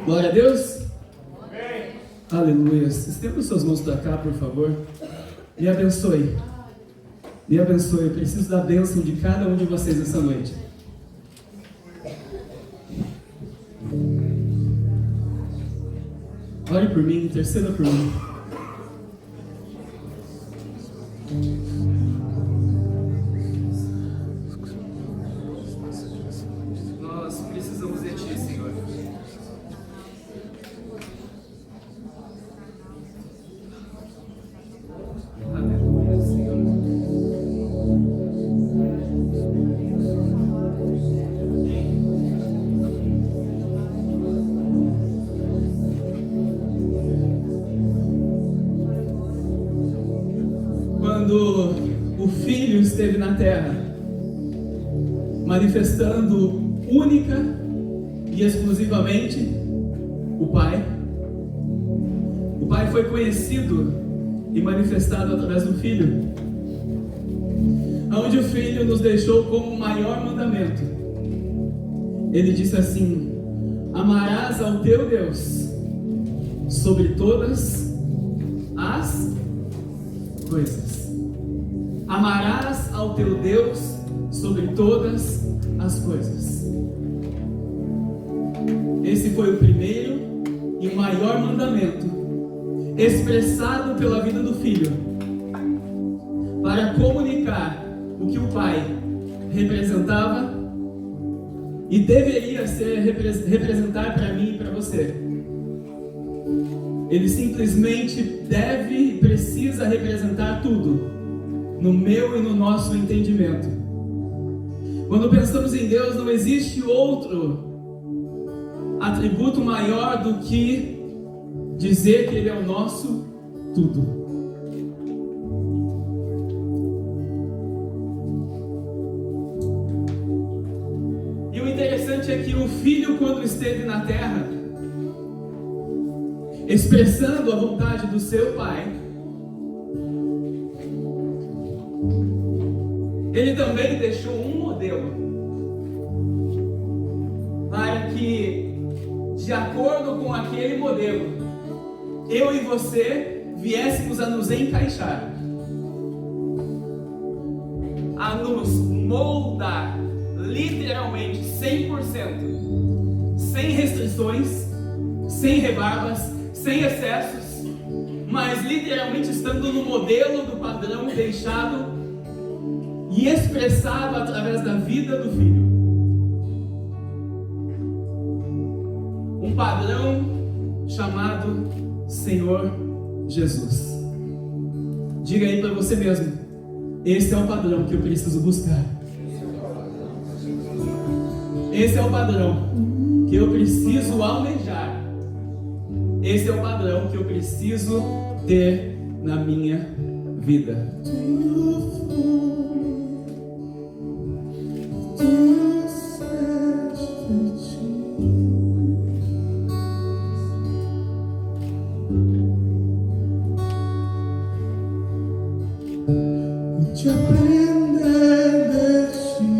Glória a Deus. Amém. Aleluia. Estenda suas mãos para cá, por favor. Me abençoe. Me abençoe. Eu preciso da bênção de cada um de vocês essa noite. Ore por mim, interceda por mim. Nós precisamos de Ti, Senhor. Aleluia, Senhor. Quando o Filho esteve na terra, manifestando única e exclusivamente o Pai foi conhecido e manifestado através do Filho, onde o Filho nos deixou como o maior mandamento. Ele disse assim: amarás ao teu Deus sobre todas as coisas. Amarás ao teu Deus sobre todas as coisas. Esse foi o primeiro e o maior mandamento expressado pela vida do Filho, para comunicar o que o Pai representava e deveria representar para mim e para você. Ele simplesmente deve e precisa representar tudo no meu e no nosso entendimento. Quando pensamos em Deus, não existe outro atributo maior do que dizer que Ele é o nosso tudo. E o interessante é que o Filho, quando esteve na terra, expressando a vontade do seu Pai, Ele também deixou um modelo para que, de acordo com aquele modelo, eu e você viéssemos a nos encaixar, a nos moldar, literalmente 100%, sem restrições, sem rebarbas, sem excessos, mas literalmente estando no modelo do padrão deixado e expressado através da vida do Filho. Um padrão chamado Senhor Jesus. Diga aí para você mesmo: esse é o padrão que eu preciso buscar. Esse é o padrão que eu preciso almejar. Esse é o padrão que eu preciso ter na minha vida. Te aprender de ti,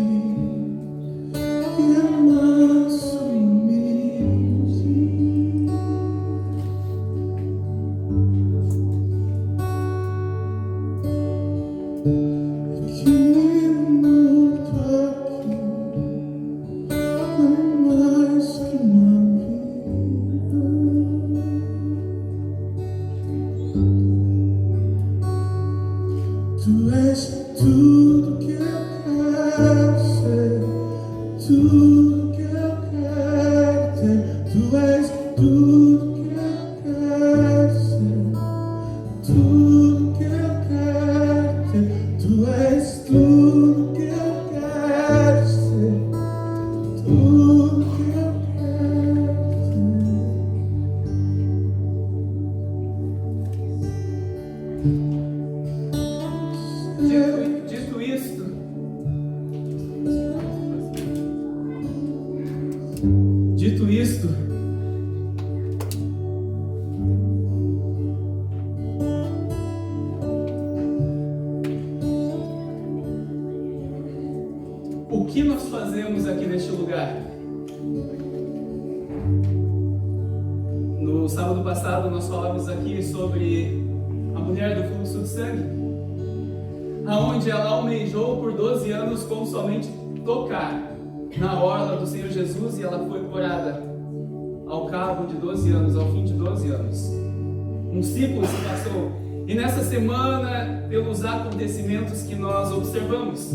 que é mais humilde, que minuto aqui não mais que uma vida. Tu és tudo que eu quero ser, tudo que eu quero ter. Tu és tudo que eu quero ser, tudo que eu quero ter. Tu és tudo que eu quero ser, tudo que eu quero Dito isto, o que nós fazemos aqui neste lugar? No sábado passado nós falamos aqui sobre a mulher do fluxo de sangue, aonde ela almejou por 12 anos com somente tocar na orla do Senhor Jesus, e ela foi curada ao cabo de 12 anos, ao fim de 12 anos. Um ciclo se passou, e nessa semana, pelos acontecimentos que nós observamos,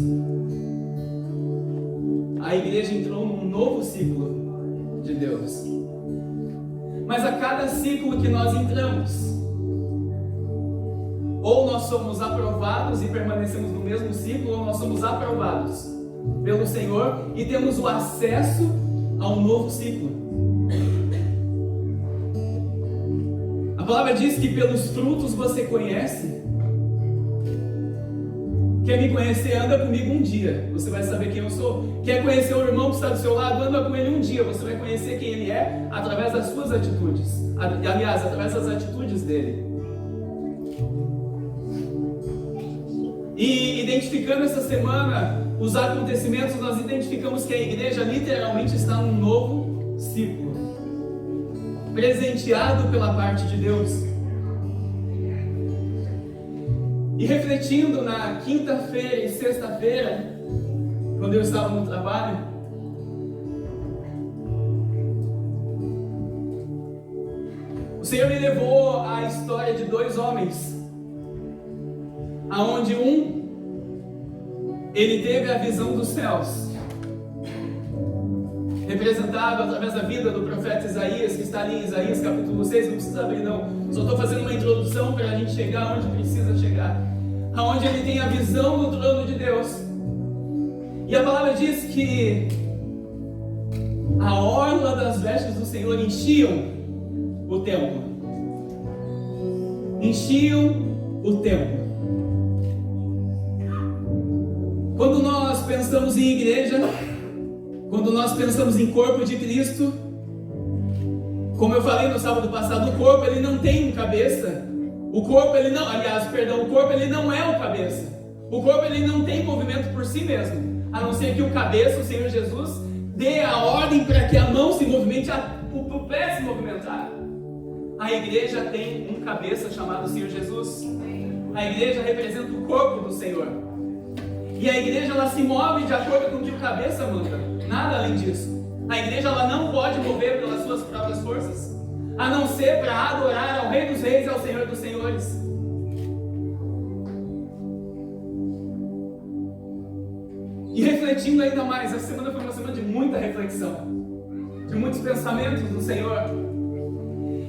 a igreja entrou num novo ciclo de Deus. Mas a cada ciclo que nós entramos, ou nós somos aprovados e permanecemos no mesmo ciclo, ou nós somos aprovados pelo Senhor e temos o acesso ao novo ciclo. A palavra diz que pelos frutos você conhece. Quer me conhecer? Anda comigo um dia, você vai saber quem eu sou. Quer conhecer o irmão que está do seu lado? Anda com ele um dia, você vai conhecer quem ele é através das suas atitudes. Aliás, através das atitudes dele. E identificando essa semana os acontecimentos, nós identificamos que a igreja literalmente está num novo ciclo, presenteado pela parte de Deus. E refletindo na quinta-feira e sexta-feira, quando eu estava no trabalho, o Senhor me levou à história de dois homens, aonde ele teve a visão dos céus, representado através da vida do profeta Isaías, que está ali em Isaías capítulo 6, não precisa abrir não, só estou fazendo uma introdução para a gente chegar onde precisa chegar, aonde ele tem a visão do trono de Deus, e a palavra diz que a orla das vestes do Senhor enchiam o templo, Quando nós pensamos em igreja, quando nós pensamos em corpo de Cristo, como eu falei no sábado passado, o corpo ele não tem cabeça. O corpo ele não é o cabeça. O corpo ele não tem movimento por si mesmo, a não ser que o cabeça, o Senhor Jesus, dê a ordem para que a mão se movimente, o pé se movimentar. A igreja tem um cabeça chamado Senhor Jesus. A igreja representa o corpo do Senhor. E a igreja ela se move de acordo com o que o cabeça manda, nada além disso. A igreja ela não pode mover pelas suas próprias forças, a não ser para adorar ao Rei dos Reis e ao Senhor dos Senhores. E refletindo ainda mais, essa semana foi uma semana de muita reflexão, de muitos pensamentos do Senhor.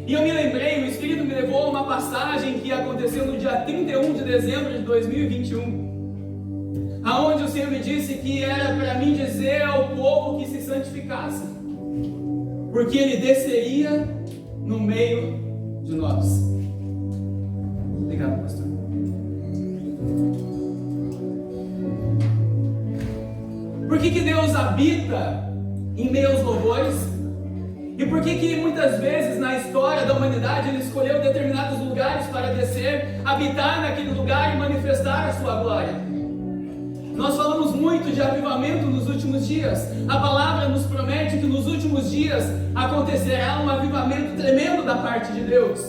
E eu me lembrei, o Espírito me levou a uma passagem que aconteceu no dia 31 de dezembro de 2021. Aonde o Senhor me disse que era para mim dizer ao povo que se santificasse, porque Ele desceria no meio de nós. Obrigado, pastor. Por que Deus habita em meio aos louvores? E por que muitas vezes na história da humanidade Ele escolheu determinados lugares para descer, habitar naquele lugar e manifestar a sua glória? Nós falamos muito de avivamento nos últimos dias. A palavra nos promete que nos últimos dias acontecerá um avivamento tremendo da parte de Deus.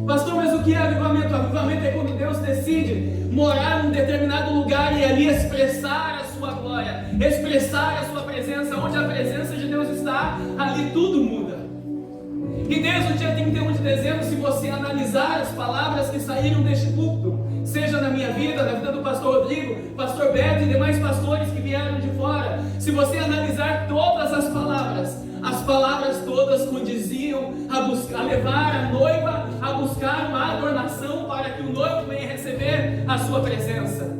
Pastor, mas o que é avivamento? Avivamento é quando Deus decide morar num determinado lugar e ali expressar a sua glória, expressar a sua presença. Onde a presença de Deus está, ali tudo muda. E desde o dia 31 de dezembro, se você analisar as palavras que saíram deste púlpito, seja na minha vida, na vida do pastor Rodrigo, pastor Beto e demais pastores que vieram de fora, se você analisar todas as palavras todas condiziam a levar a noiva a buscar uma adornação para que o noivo venha receber a sua presença.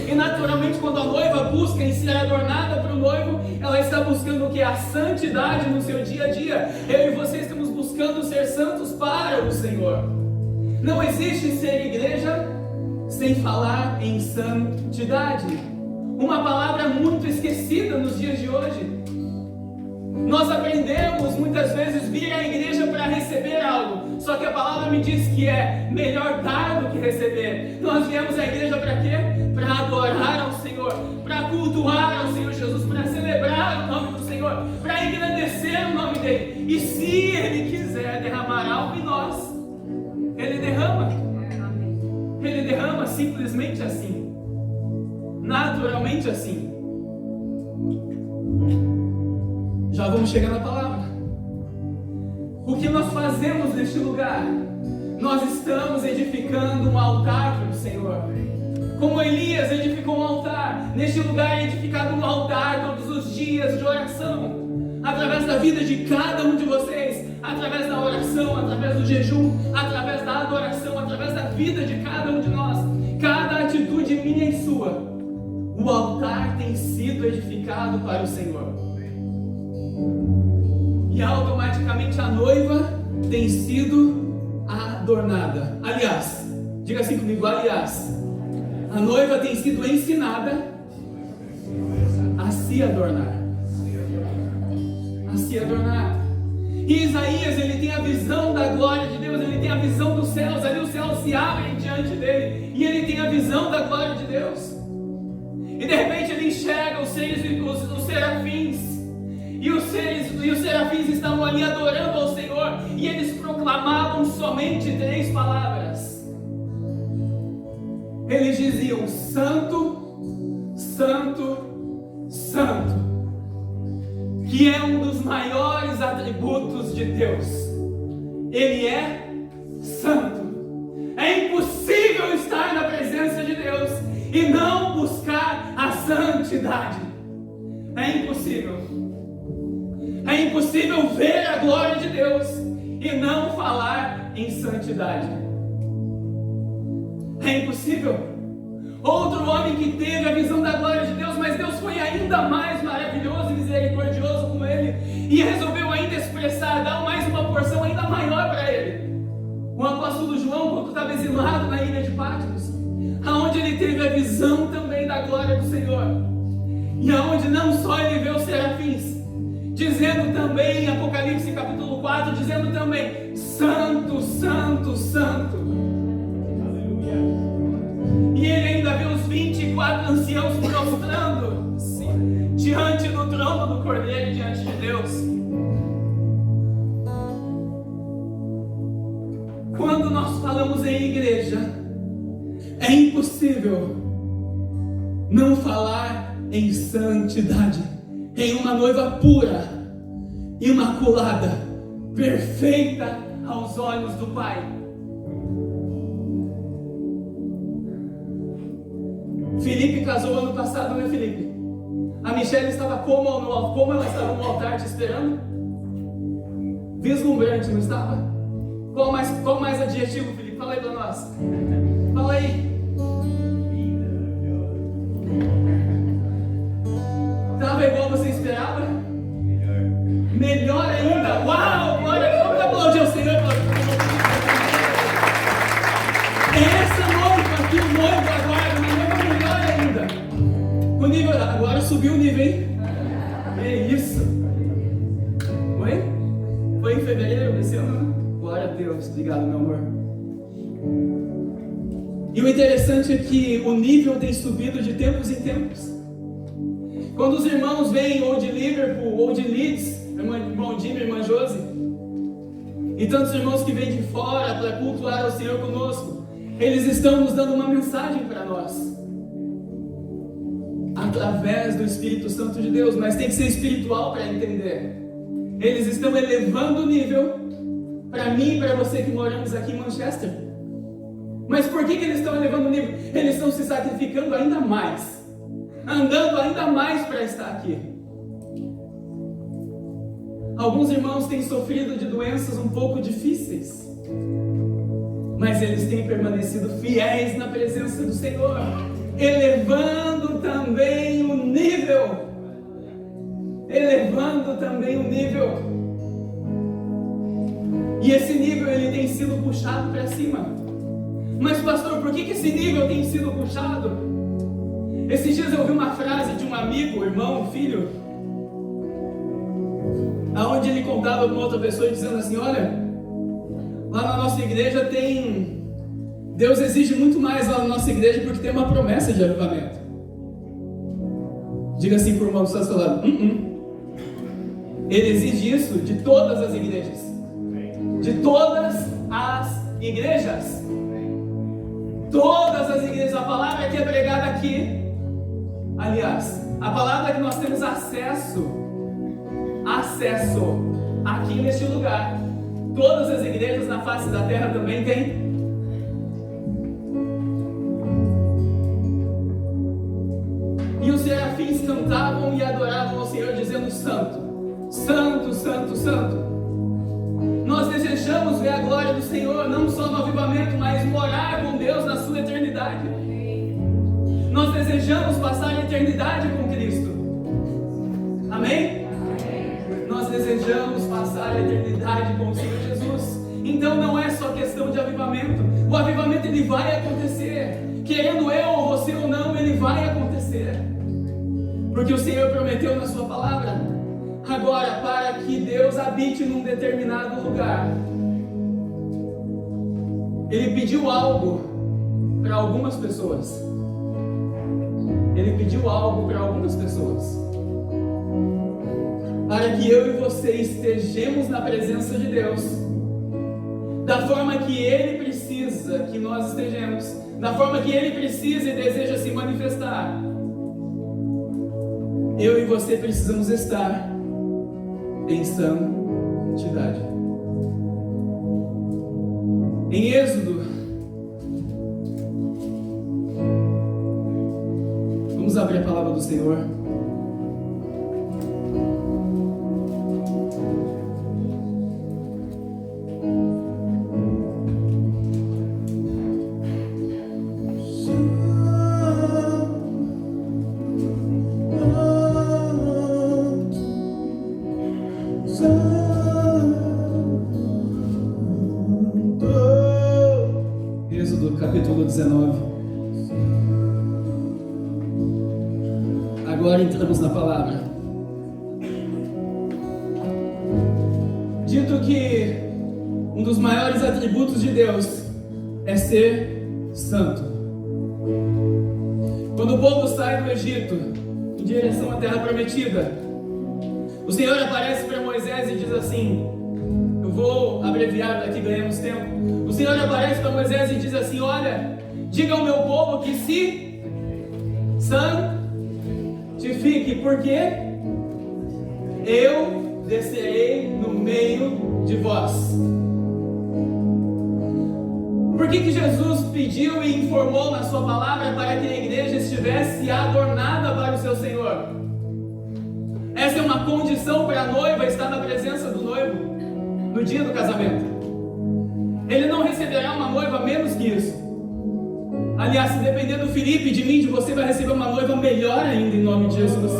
E naturalmente, quando a noiva busca em ser adornada para o noivo, ela está buscando o que? A santidade no seu dia a dia. Eu e você estamos buscando ser santos para o Senhor. Não existe ser igreja sem falar em santidade. Uma palavra muito esquecida nos dias de hoje. Nós aprendemos muitas vezes vir à igreja para receber algo, só que a palavra me diz que é melhor dar do que receber. Nós viemos à igreja para quê? Para adorar ao Senhor, para cultuar ao Senhor Jesus, para celebrar o nome do Senhor, para engrandecer o nome dele. E se naturalmente assim. Já vamos chegar na palavra. O que nós fazemos neste lugar? Nós estamos edificando um altar para o Senhor. Como Elias edificou um altar, neste lugar é edificado um altar todos os dias de oração. Através da vida de cada um de vocês, através da oração, através do jejum, através da adoração, através da vida de cada um de nós, cada atitude minha e sua, o altar tem sido edificado para o Senhor. E automaticamente a noiva tem sido adornada. Aliás, diga assim comigo, aliás, a noiva tem sido ensinada a se adornar. A se adornar. E Isaías, ele tem a visão da glória de Deus, ele tem a visão dos céus, ali os céus se abrem diante dele, e ele tem a visão da glória de Deus. E de repente ele enxerga os seres, os serafins, e os serafins estavam ali adorando ao Senhor, e eles proclamavam somente 3 palavras. Eles diziam: Santo, Santo, Santo, que é um dos maiores atributos de Deus. Ele é santo. É impossível estar na presença de Deus e não buscar a santidade. É impossível. É impossível ver a glória de Deus e não falar em santidade. É impossível. Outro homem que teve a visão da glória de Deus, mas Deus foi ainda mais maravilhoso e misericordioso com ele, e resolveu ainda expressar, dar mais uma porção ainda maior para ele. O apóstolo João, quando estava exilado na ilha de Patmos, aonde ele teve a visão também da glória do Senhor, e aonde não só ele vê os serafins, dizendo também em Apocalipse capítulo 4, dizendo também: Santo, Santo, Santo. E ele ainda vê os 24 anciãos prostrando-se diante do trono do Cordeiro, diante de Deus. Quando nós falamos em igreja, é impossível não falar em santidade, em uma noiva pura, imaculada, perfeita aos olhos do Pai. Felipe casou ano passado, né, Felipe? A Michelle estava como ela estava no altar te esperando? Vislumbrante, não estava? Qual mais adjetivo, Felipe? Fala aí para nós. Fala aí. Estava igual você esperava? Melhor ainda. Uau! Glória! Vamos aplaudir ao Senhor. Essa noiva aqui, o noivo agora, o nível, agora subiu o nível, hein? É isso. Foi em fevereiro desse ano, né? Glória a Deus, obrigado, meu amor. E o interessante é que o nível tem subido de tempos em tempos. Quando os irmãos vêm ou de Liverpool ou de Leeds, irmão Jimmy, irmã Josi, e tantos irmãos que vêm de fora para cultuar ao Senhor conosco, eles estão nos dando uma mensagem para nós, através do Espírito Santo de Deus, mas tem que ser espiritual para entender. Eles estão elevando o nível para mim e para você que moramos aqui em Manchester. Mas por que eles estão elevando o nível? Eles estão se sacrificando ainda mais, andando ainda mais para estar aqui. Alguns irmãos têm sofrido de doenças um pouco difíceis, mas eles têm permanecido fiéis na presença do Senhor, elevando também o nível. Elevando também o nível. E esse nível ele tem sido puxado para cima. Mas pastor, por que esse nível tem sido puxado? Esses dias eu ouvi uma frase de um amigo, irmão, filho, aonde ele contava com outra pessoa dizendo assim: olha, lá na nossa igreja tem... Deus exige muito mais lá na nossa igreja porque tem uma promessa de avivamento. Diga assim para o irmão do seu lado: Ele exige isso de todas as igrejas. De todas as igrejas. Todas as igrejas. A palavra que é pregada aqui Aliás, a palavra que nós temos acesso aqui neste lugar, todas as igrejas na face da terra também têm. E os serafins cantavam e adoravam ao Senhor, dizendo: Santo, Santo, Santo, Santo. Nós desejamos ver a glória do Senhor, não só no avivamento, mas morar com Deus na sua eternidade. Nós desejamos passar a eternidade com Cristo. Amém? Nós desejamos passar a eternidade com o Senhor Jesus. Então não é só questão de avivamento. O avivamento ele vai acontecer. Querendo eu ou você ou não, ele vai acontecer. Porque o Senhor prometeu na sua palavra. Agora, para que Deus habite num determinado lugar, Ele pediu algo para algumas pessoas. Ele pediu algo para algumas pessoas. Para que eu e você estejamos na presença de Deus, da forma que Ele precisa que nós estejamos, da forma que Ele precisa e deseja se manifestar. Eu e você precisamos estar em santidade. Em Êxodo, vamos abrir a palavra do Senhor. Êxodo capítulo 19. Agora entramos na palavra. Dito que um dos maiores atributos de Deus é ser santo. Quando o povo sai do Egito em direção à terra prometida, o Senhor aparece para Moisés e diz assim, eu vou abreviar para que ganhemos tempo. O Senhor aparece para Moisés e diz assim: olha, diga ao meu povo que se santifique, porque eu descerei no meio de vós. Por que Jesus pediu e informou na sua palavra para que a igreja estivesse adornada para o seu Senhor? Essa é uma condição para a noiva estar na presença do noivo no dia do casamento. Ele não receberá uma noiva menos que isso. Aliás, se depender do Felipe, de mim, de você, vai receber uma noiva melhor ainda em nome de Jesus.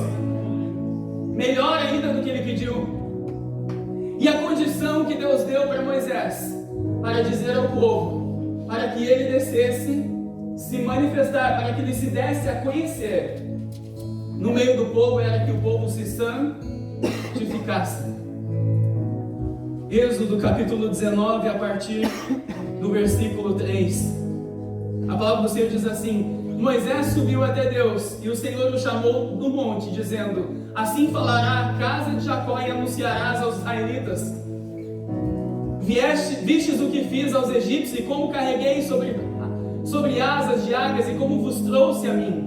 Melhor ainda do que ele pediu. E a condição que Deus deu para Moisés, para dizer ao povo, para que ele descesse, se manifestar, para que ele se desse a conhecer no meio do povo, era que o povo se santificasse. Êxodo capítulo 19, a partir do versículo 3. A palavra do Senhor diz assim: Moisés subiu até Deus, e o Senhor o chamou do monte, dizendo: assim falará a casa de Jacó e anunciarás aos israelitas: vistes o que fiz aos egípcios, e como carreguei sobre asas de águias, e como vos trouxe a mim.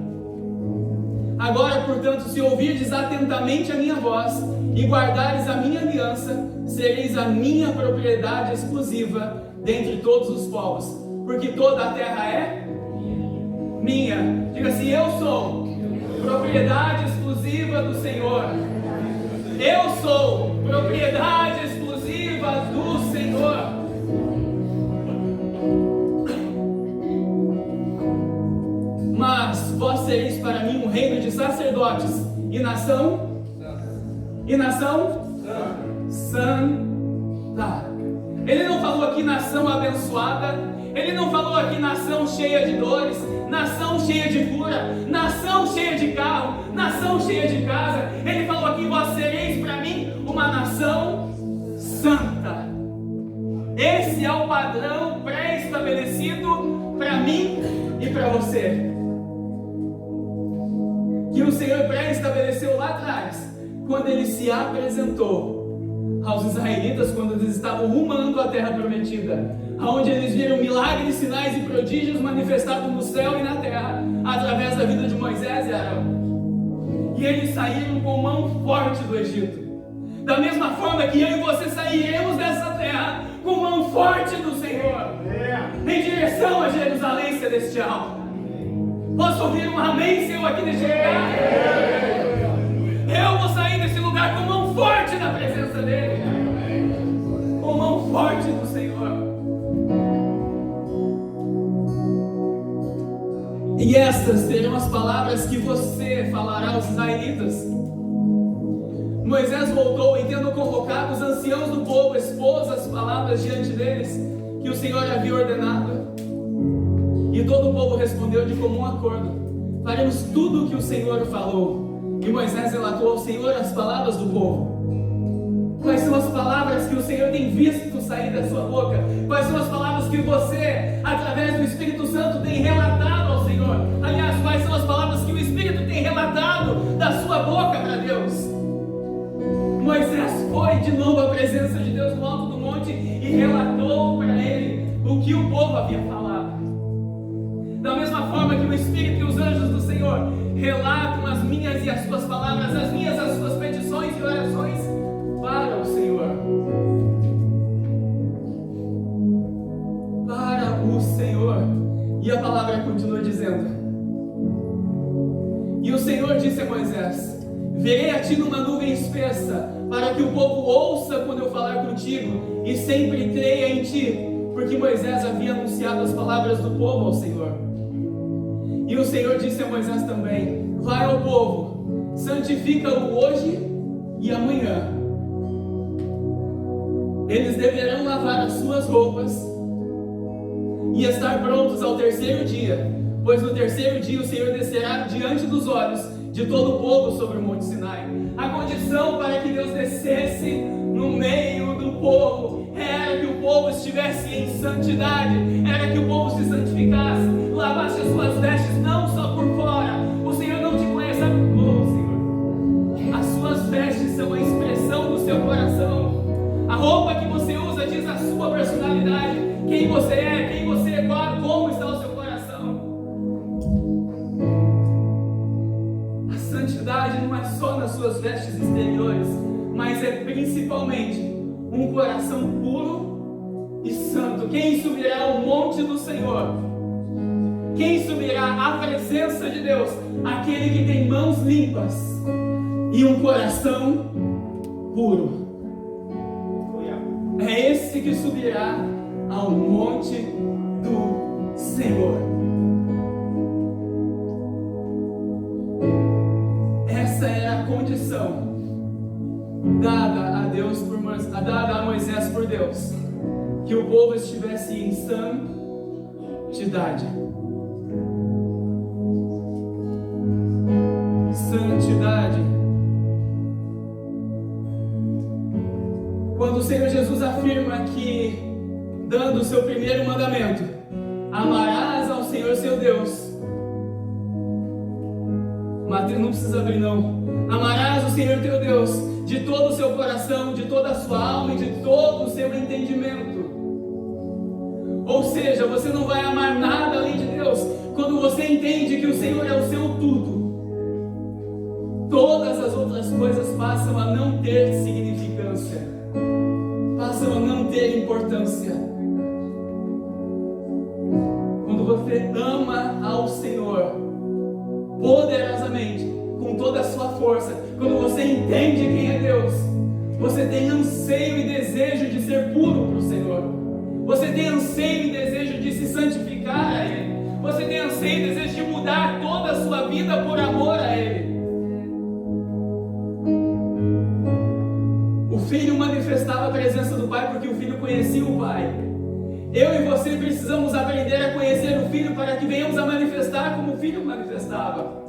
Agora, portanto, se ouvirdes atentamente a minha voz, e guardares a minha aliança, sereis a minha propriedade exclusiva dentre todos os povos, porque toda a terra é minha. Diga assim: eu sou propriedade exclusiva do Senhor. Eu sou propriedade exclusiva do Senhor. Mas vós sereis para mim um reino de sacerdotes e nação santa. Ele não falou aqui nação abençoada. Ele não falou aqui nação cheia de dores, nação cheia de cura, nação cheia de carro, nação cheia de casa. Ele falou aqui: vós sereis para mim uma nação santa. Esse é o padrão pré-estabelecido para mim e para você, que o Senhor pré-estabeleceu lá atrás, quando Ele se apresentou aos israelitas, quando eles estavam rumando à terra prometida, onde eles viram milagres, sinais e prodígios manifestados no céu e na terra, através da vida de Moisés e Arão. e eles saíram com mão forte do Egito. Da mesma forma que eu e você sairemos dessa terra com mão forte do Senhor, em direção a Jerusalém celestial. Posso ouvir um amém seu aqui neste lugar? Eu vou sair desse lugar com mão forte na presença dele, com mão forte do Senhor. E estas serão as palavras que você falará aos israelitas. Moisés voltou e, tendo convocado os anciãos do povo, expôs as palavras diante deles que o Senhor havia ordenado. E todo o povo respondeu de comum acordo: faremos tudo o que o Senhor falou. E Moisés relatou ao Senhor as palavras do povo. Quais são as palavras que o Senhor tem visto sair da sua boca? Quais são as palavras que você, através do Espírito Santo, tem relatado ao Senhor? Aliás, quais são as palavras que o Espírito tem relatado da sua boca para Deus? Moisés foi de novo à presença de Deus no alto do monte e relatou para ele o que o povo havia falado. Da mesma forma que o Espírito e os anjos do Senhor relatam as minhas e as suas palavras, as minhas e as suas petições e orações para o Senhor. Para o Senhor. E a palavra continua dizendo: e o Senhor disse a Moisés: verei a ti numa nuvem espessa, para que o povo ouça quando eu falar contigo, e sempre creia em ti, porque Moisés havia anunciado as palavras do povo ao Senhor. E o Senhor disse a Moisés também: vai ao povo, santifica-o hoje e amanhã. Eles deverão lavar as suas roupas e estar prontos ao terceiro dia, pois no terceiro dia o Senhor descerá diante dos olhos de todo o povo sobre o Monte Sinai. A condição para que Deus descesse no meio do povo era que o povo estivesse em santidade, era que o povo se santificasse, lavasse as suas vestes, não só por fora. O Senhor não te conhece, sabe como, Senhor? As suas vestes são a expressão do seu coração. A roupa que você usa diz a sua personalidade, quem você é, como está o seu coração. A santidade não é só nas suas vestes exteriores, mas é principalmente um coração puro e santo. Quem subirá ao monte do Senhor? Quem subirá à presença de Deus? Aquele que tem mãos limpas e um coração puro. É esse que subirá ao monte do Senhor. Essa era a condição dada a Moisés por Deus, que o povo estivesse em santidade. Santidade. Quando o Senhor Jesus afirma que, dando o seu primeiro mandamento, amarás ao Senhor seu Deus. Mateus, não precisa abrir não. Amarás o Senhor teu Deus de todo o seu coração, de toda a sua alma e de todo o seu entendimento. Ou seja, você não vai amar nada além de Deus quando você entende que o Senhor é o seu tudo. Todas as outras coisas passam a não ter significância, passam a não ter importância. Quando você ama ao Senhor poderosamente, com toda a sua força, quando você entende quem é Deus, você tem anseio e desejo de ser puro para o Senhor. Você tem anseio e desejo de se santificar a Ele. Você tem anseio e desejo de mudar toda a sua vida por amor a Ele. O filho manifestava a presença do Pai porque o filho conhecia o Pai. Eu e você precisamos aprender a conhecer o Filho para que venhamos a manifestar como o Filho manifestava.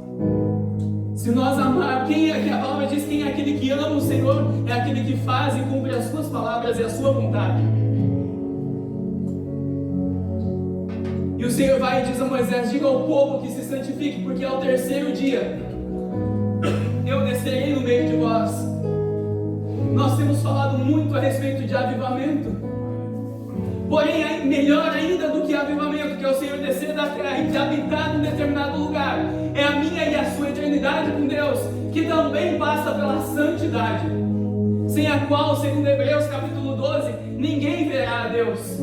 Se nós amar, a palavra diz: quem é aquele que ama o Senhor é aquele que faz e cumpre as suas palavras e a sua vontade. E o Senhor vai e diz a Moisés: diga ao povo que se santifique, porque ao terceiro dia eu descerei no meio de vós. Nós temos falado muito a respeito de avivamento. Porém, melhor ainda do que avivamento, que é o Senhor descer da terra e habitar num determinado lugar, é a minha e a sua eternidade com Deus, que também passa pela santidade, sem a qual, segundo Hebreus capítulo 12, ninguém verá a Deus.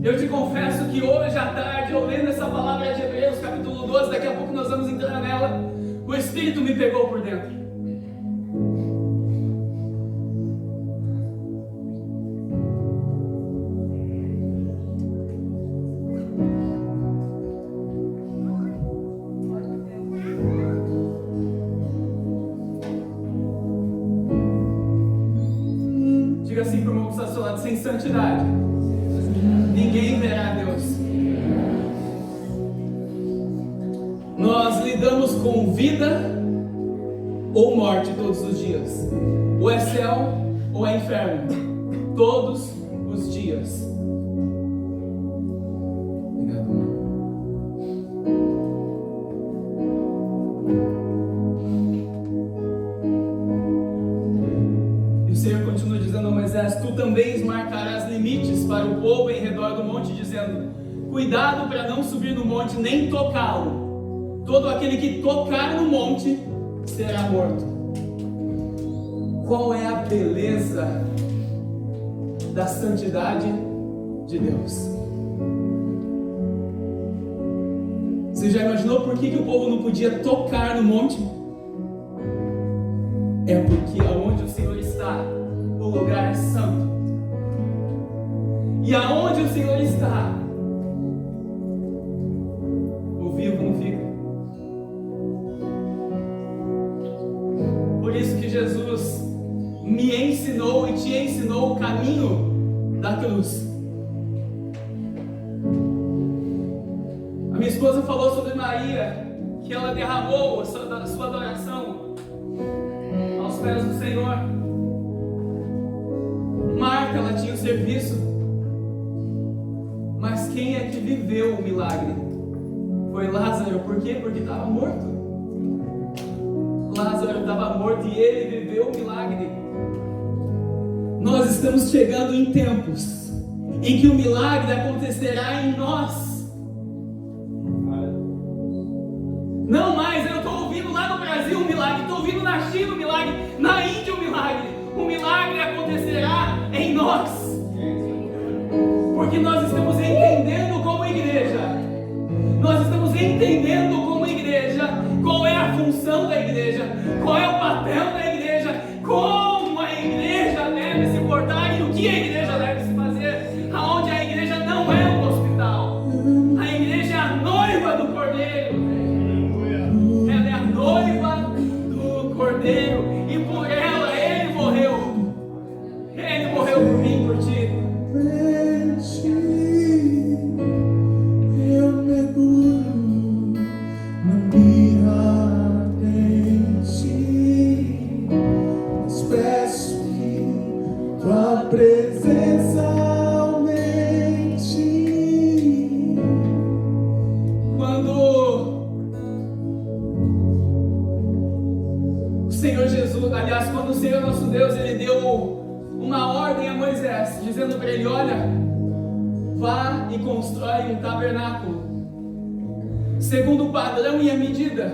Eu te confesso que hoje à tarde, eu lendo essa palavra de Hebreus capítulo 12, daqui a pouco nós vamos entrar nela, o Espírito me pegou por dentro. Diga assim para o irmão que está ao seu lado: sem santidade ninguém verá a Deus. Nós lidamos com vida ou morte todos os dias. Ou é céu ou é inferno. Todos os dias. Obrigado, irmão. E o Senhor continua dizendo a Moisés: tu também marcarás limites para o povo em redor do monte, dizendo: cuidado para não subir no monte nem tocá-lo. Todo aquele que tocar no monte será morto. Qual é a beleza da santidade de Deus? Você já imaginou por que o povo não podia tocar no monte? É porque aonde o Senhor está, o lugar é santo. E aonde o Senhor está, o vivo não fica. Por isso que Jesus me ensinou e te ensinou o caminho da cruz. A minha esposa falou sobre Maria, que ela derramou a sua adoração aos pés do Senhor. Marta, ela tinha o serviço, mas quem é que viveu o milagre? Foi Lázaro. Por quê? Porque estava morto. Lázaro estava morto e ele viveu o milagre. Nós estamos chegando em tempos em que o milagre acontecerá em nós. Não mais, eu estou ouvindo lá no Brasil um milagre, estou ouvindo na China um milagre, na Índia um milagre. O milagre acontecerá em nós. Porque nós estamos entendendo como igreja. Nós estamos entendendo como igreja qual é a função da igreja, qual é o papel da igreja, como a igreja deve se portar e o que a igreja deve se fazer. Aonde a igreja não é um hospital, a igreja é a noiva do Cordeiro. Ela é a noiva do Cordeiro e por ela ele morreu. Ele morreu por mim, por ti. Eu mergulho na minha ardente, mas peço que tua presença aumente. Quando o Senhor Jesus, aliás, quando o Senhor nosso Deus, ele deu uma ordem a Moisés, dizendo para ele: olha, vá e constrói um tabernáculo segundo o padrão e a medida.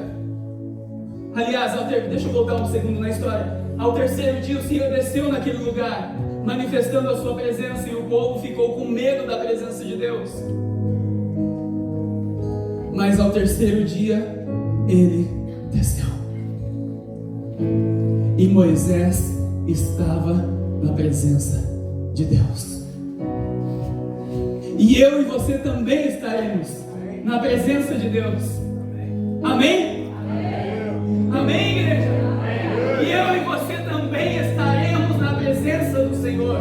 Aliás, deixa eu voltar um segundo na história. Ao terceiro dia o Senhor desceu naquele lugar, manifestando a sua presença, e o povo ficou com medo da presença de Deus. Mas ao terceiro dia ele desceu e Moisés estava na presença de Deus. E eu e você também estaremos na presença de Deus. Amém? Amém, igreja? E eu e você também estaremos na presença do Senhor.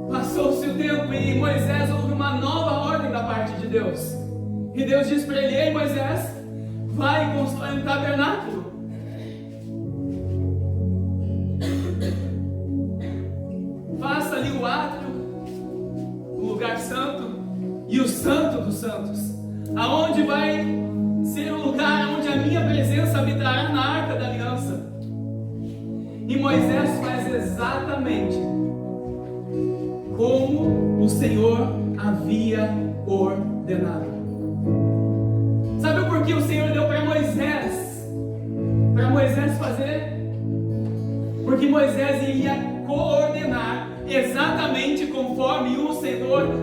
Passou-se o tempo e Moisés ouve uma nova ordem da parte de Deus. E Deus diz para ele: ei, Moisés, vai e constrói um tabernáculo. Faça ali o átrio, o lugar santo e o santo dos santos, aonde vai ser o lugar onde a minha presença habitará na arca da aliança. E Moisés faz exatamente como o Senhor havia havia ordenado. Sabe por que o Senhor deu para Moisés fazer? Porque Moisés iria coordenar exatamente conforme o Senhor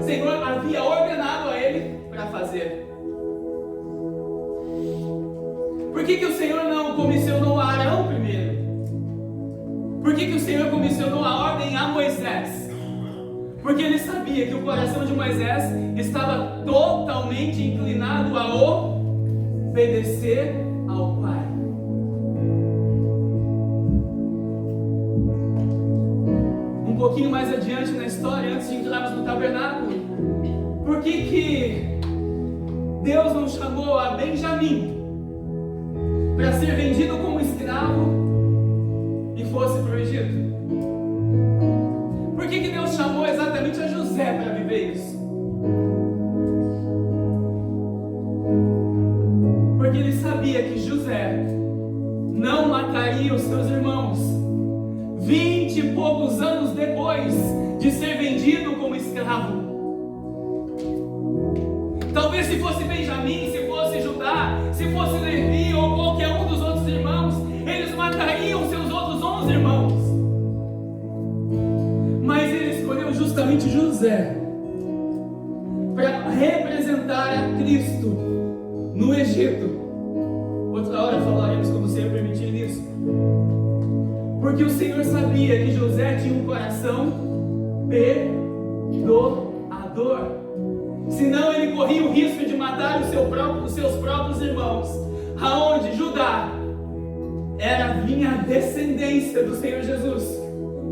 havia ordenado a ele para fazer. Por que o Senhor não comissionou Arão primeiro? Por que o Senhor comissionou a ordem a Moisés? Porque ele sabia que o coração de Moisés estava totalmente inclinado a obedecer ao Pai. Um pouquinho mais adiante na história, antes de entrarmos no tabernáculo, por que Deus não chamou a Benjamim para ser vendido como escravo e fosse para o Egito? Por que Deus chamou exatamente a José para viver isso? Porque ele sabia que José não mataria os seus irmãos 20 e poucos anos depois de ser vendido como escravo. Talvez se fosse Benjamim, se fosse Judá, se fosse Levi ou qualquer um dos outros irmãos, eles matariam seus outros 11 irmãos. Mas ele escolheu justamente José para representar a Cristo no Egito. Outra hora falaremos como o Senhor permitir isso. Porque o Senhor sabia que José tinha um coração perdoador. Senão ele corria o risco de matar os seus próprios irmãos. Aonde Judá vinha a descendência do Senhor Jesus.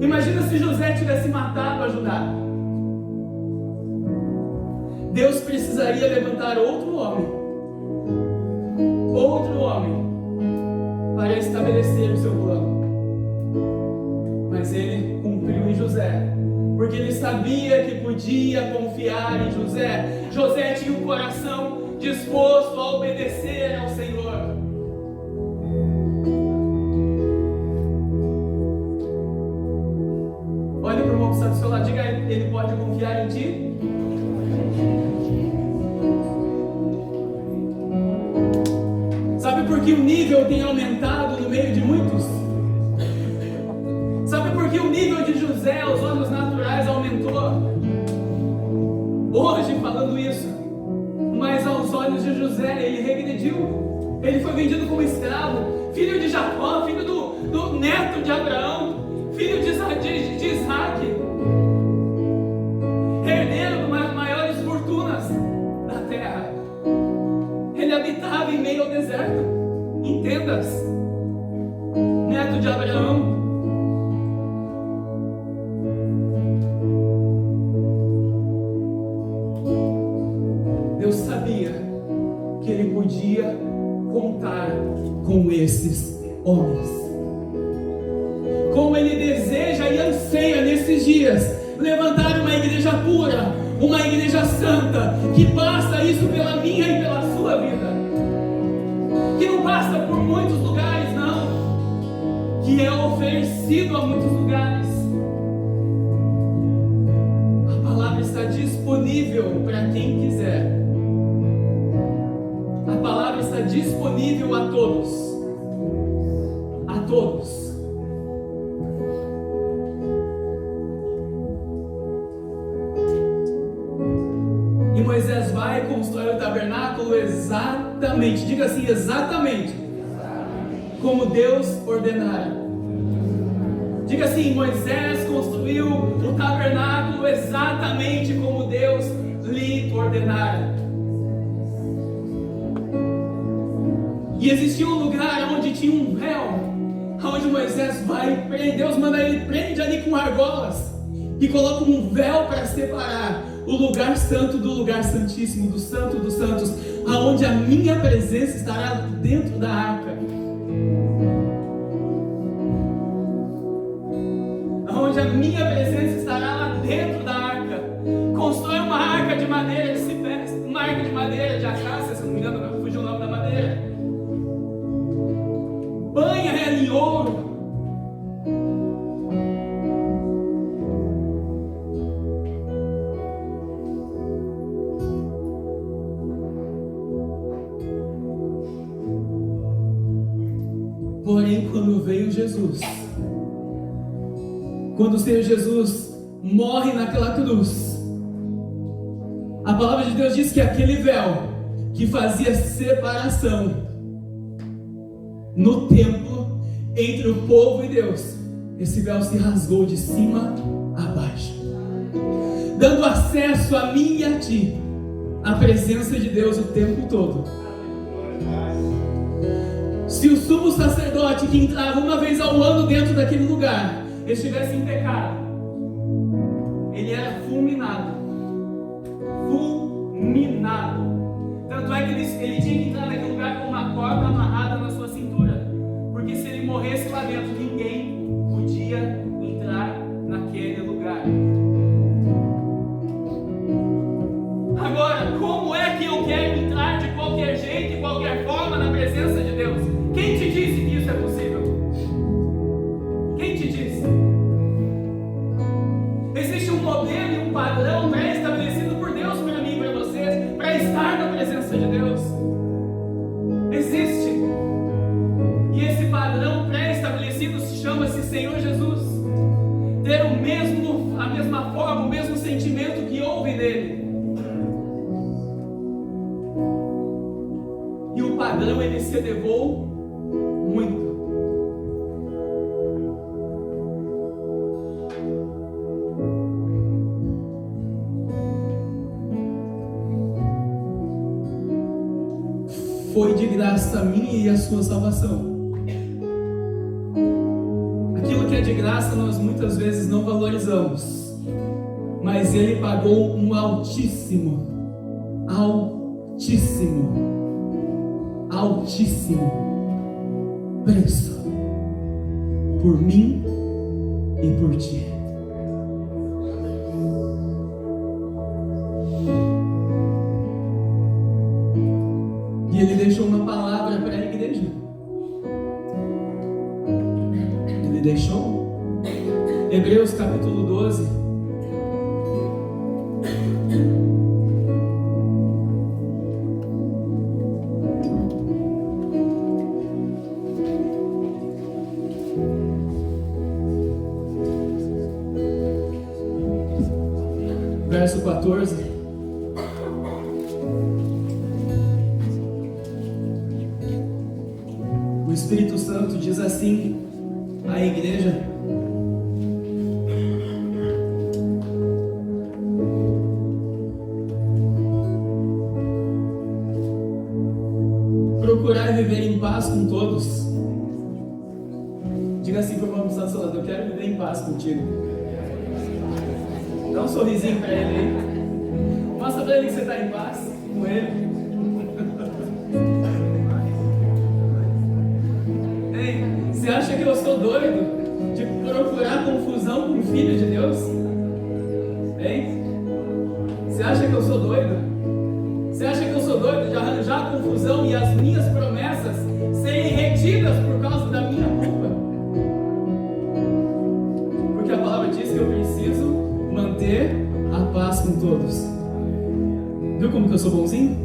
Imagina se José tivesse matado a Judá. Deus precisaria levantar outro homem para estabelecer o seu plano. Mas ele cumpriu em José, porque ele sabia que podia confiar em José. José tinha um coração disposto a obedecer ao Senhor. Olhe para o irmão que está do seu lado, diga a ele: ele pode confiar em ti? Sabe por que o nível tem aumentado no meio de muitos? Sabe por que o nível de José aos olhos naturais aumentou? Hoje falando isso, mas aos olhos de José ele regrediu. Ele foi vendido como escravo, filho de Jacó, filho do neto de Abraão, filho de Isaac, herdeiro de uma das maiores fortunas da terra. Ele habitava em meio ao deserto, em tendas, neto de Abraão. Deus sabia que ele podia contar com esses homens. Como ele deseja e anseia nesses dias levantar uma igreja pura, uma igreja santa, que passa isso pela minha e pela sua vida, que não passa por muitos lugares, não, que é oferecido a muitos lugares. A palavra está disponível para quem quiser. A palavra está disponível a todos. A todos. E Moisés vai e constrói o tabernáculo exatamente, diga assim, exatamente como Deus ordenara. Diga assim: Moisés construiu o tabernáculo exatamente como Deus lhe ordenara. E existia um lugar onde tinha um véu, onde Moisés vai, Deus manda ele, prende ali com argolas e coloca um véu para separar o lugar santo do lugar santíssimo, do santo dos santos, aonde a minha presença estará dentro da arca, aonde a minha presença estará lá dentro da arca. Constrói uma arca de madeira de cipés, uma arca de madeira de acácia, se não me engano, não fugiu o nome da madeira. Banha ela em ouro. Porém, quando veio Jesus, quando o Senhor Jesus morre naquela cruz, a palavra de Deus diz que aquele véu que fazia separação no templo entre o povo e Deus, esse véu se rasgou de cima a baixo, dando acesso a mim e a ti, à presença de Deus o tempo todo. Se o sumo sacerdote que entrava uma vez ao ano dentro daquele lugar estivesse em pecado, ele era fulminado. Tanto é que ele tinha que entrar naquele lugar com uma corda amarrada na sua cintura, porque se ele morresse lá dentro, ninguém podia entrar naquele lugar. Agora, como é que eu quero entrar de qualquer jeito, de qualquer forma na presença de Deus? Quem te disse que isso é possível? Quem te disse? Existe um modelo e um padrão pré-estabelecido por Deus para mim e para você, para estar na presença de Deus. Existe. E esse padrão pré-estabelecido chama-se Senhor Jesus. Ter a mesma forma, o mesmo sentimento que houve nele. E o padrão, ele se elevou muito. Foi de graça a minha e a sua salvação. Aquilo que é de graça nós muitas vezes não valorizamos, mas ele pagou um altíssimo preço por mim e por ti. E ele deixou uma palavra para a igreja. Ele deixou Hebreus capítulo 12. Verso 14. O Espírito Santo diz assim à igreja: procurai viver em paz com todos. Diga assim para o irmão do seu lado: eu quero viver em paz contigo. Dá um sorrisinho para ele aí. Mostra para ele que você está em paz com ele. Ei, você acha que eu sou doido de procurar confusão com o Filho de Deus? Ei? Você acha que eu sou doido? Você acha que eu sou doido de arranjar confusão e as minhas promessas serem retidas por causa da minha culpa? Porque a palavra diz que eu preciso manter a paz com todos. Viu como que eu sou bonzinho?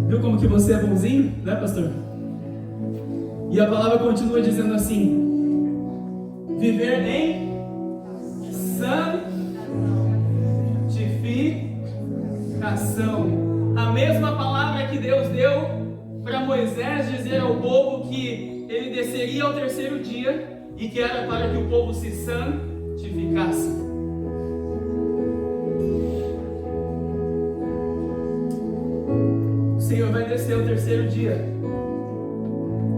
Viu como que você é bonzinho? Né, pastor? E a palavra continua dizendo assim: viver em santificação. A mesma palavra que Deus deu para Moisés dizer ao povo que ele desceria ao terceiro dia e que era para que o povo se santificasse. O Senhor vai descer ao terceiro dia,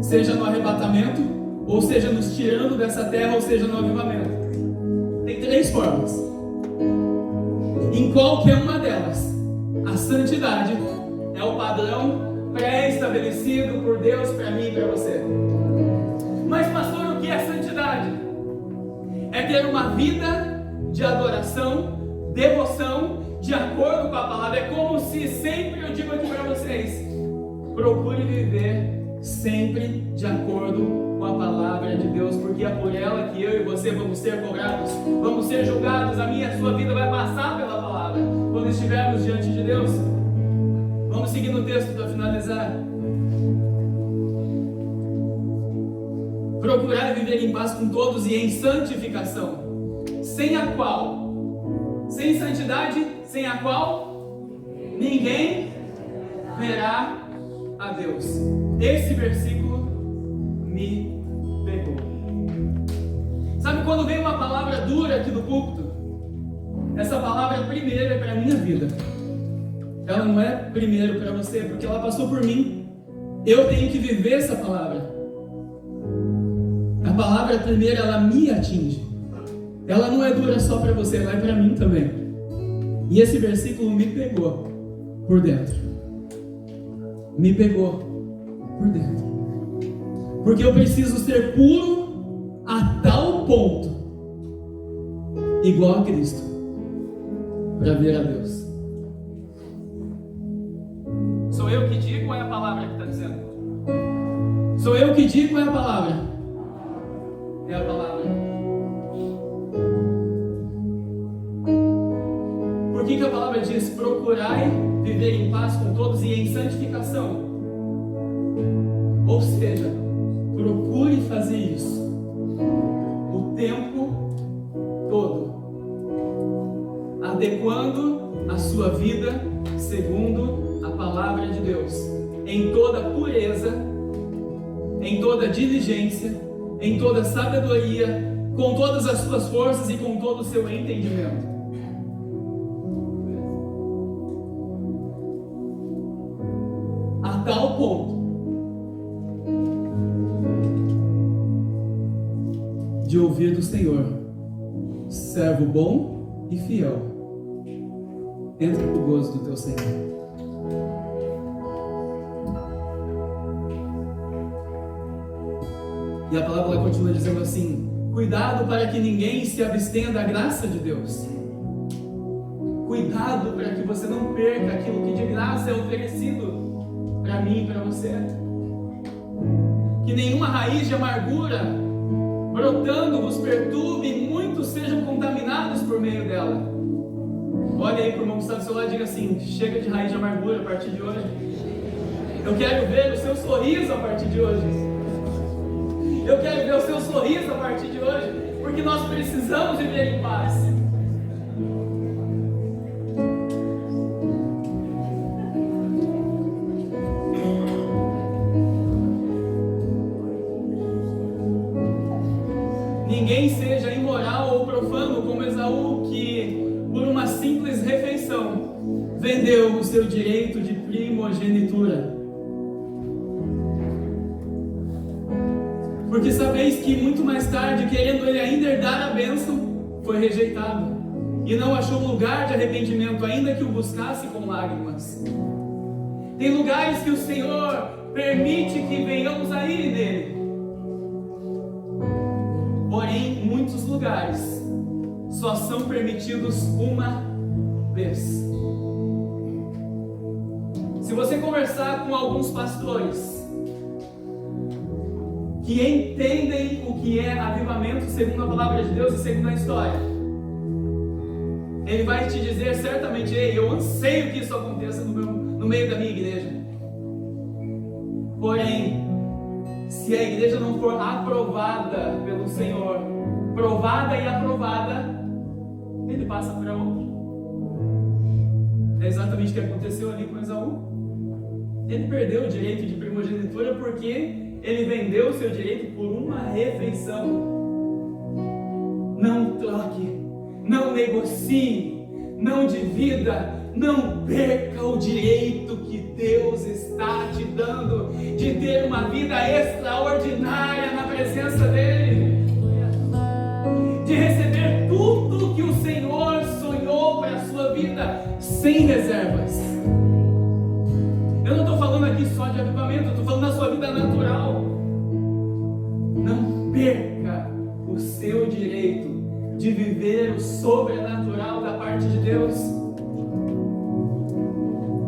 seja no arrebatamento, ou seja nos tirando dessa terra, ou seja no avivamento. Tem três formas. Em qualquer uma delas, a santidade é o padrão pré-estabelecido por Deus para mim e para você. Mas pastor, o que é santidade? É ter uma vida de adoração, devoção, de acordo com a palavra. É como se sempre eu digo aqui para vocês: procure viver sempre de acordo com a palavra de Deus, porque é por ela que eu e você vamos ser cobrados, vamos ser julgados. A minha e a sua vida vai passar pela palavra quando estivermos diante de Deus. Vamos seguir no texto para finalizar. procurai viver em paz com todos e em santificação, sem a qual, sem santidade, sem a qual ninguém verá a Deus. Esse versículo me pegou. Sabe quando vem uma palavra dura aqui no púlpito? Essa palavra primeiro é para a minha vida. Ela não é primeiro para você, porque ela passou por mim. Eu tenho que viver essa palavra. A palavra primeiro, ela me atinge. Ela não é dura só para você, ela é para mim também. E esse versículo me pegou por dentro. Me pegou por dentro. Porque eu preciso ser puro a tal ponto, igual a Cristo, para ver a Deus. Sou eu que digo ou é a palavra que está dizendo? Sou eu que digo ou é a palavra? É a palavra. Por que a palavra diz: procurai viver em paz com todos e em santificação? Ou seja, procure fazer isso o tempo todo, adequando a sua vida segundo a palavra de Deus, em toda pureza, em toda diligência, em toda sabedoria, com todas as suas forças e com todo o seu entendimento. A tal ponto de ouvir do Senhor: servo bom e fiel, entra no gozo do teu Senhor. E a palavra continua dizendo assim: cuidado para que ninguém se abstenha da graça de Deus. Cuidado para que você não perca aquilo que de graça é oferecido para mim e para você. Que nenhuma raiz de amargura brotando vos perturbe e muitos sejam contaminados por meio dela. Olha aí para o irmão que está do seu lado e diga assim: chega de raiz de amargura a partir de hoje. Eu quero ver o seu sorriso a partir de hoje. Eu quero ver o seu sorriso a partir de hoje, porque nós precisamos viver em paz. Ninguém seja imoral ou profano como Esaú, que por uma simples refeição vendeu o seu direito de primogenitura. Porque sabeis que muito mais tarde, querendo ele ainda herdar a bênção, foi rejeitado, e não achou lugar de arrependimento, ainda que o buscasse com lágrimas. Tem lugares que o Senhor permite que venhamos a ir nele. Porém, muitos lugares só são permitidos uma vez. Se você conversar com alguns pastores que entendem o que é avivamento segundo a palavra de Deus e segundo a história, ele vai te dizer certamente: ei, eu anseio que isso aconteça no meio da minha igreja. Porém, se a igreja não for aprovada pelo Senhor, provada e aprovada, ele passa para outro. É exatamente o que aconteceu ali com Esaú. Ele perdeu o direito de primogenitura porque ele vendeu o seu direito por uma refeição. Não troque, não negocie, não divida, não perca o direito que Deus está te dando de ter uma vida extraordinária na presença dEle, de receber tudo que o Senhor sonhou para a sua vida, sem reservas. Eu não estou falando aqui só de avivamento, eu estou falando da sua vida natural. Não perca o seu direito de viver o sobrenatural da parte de Deus.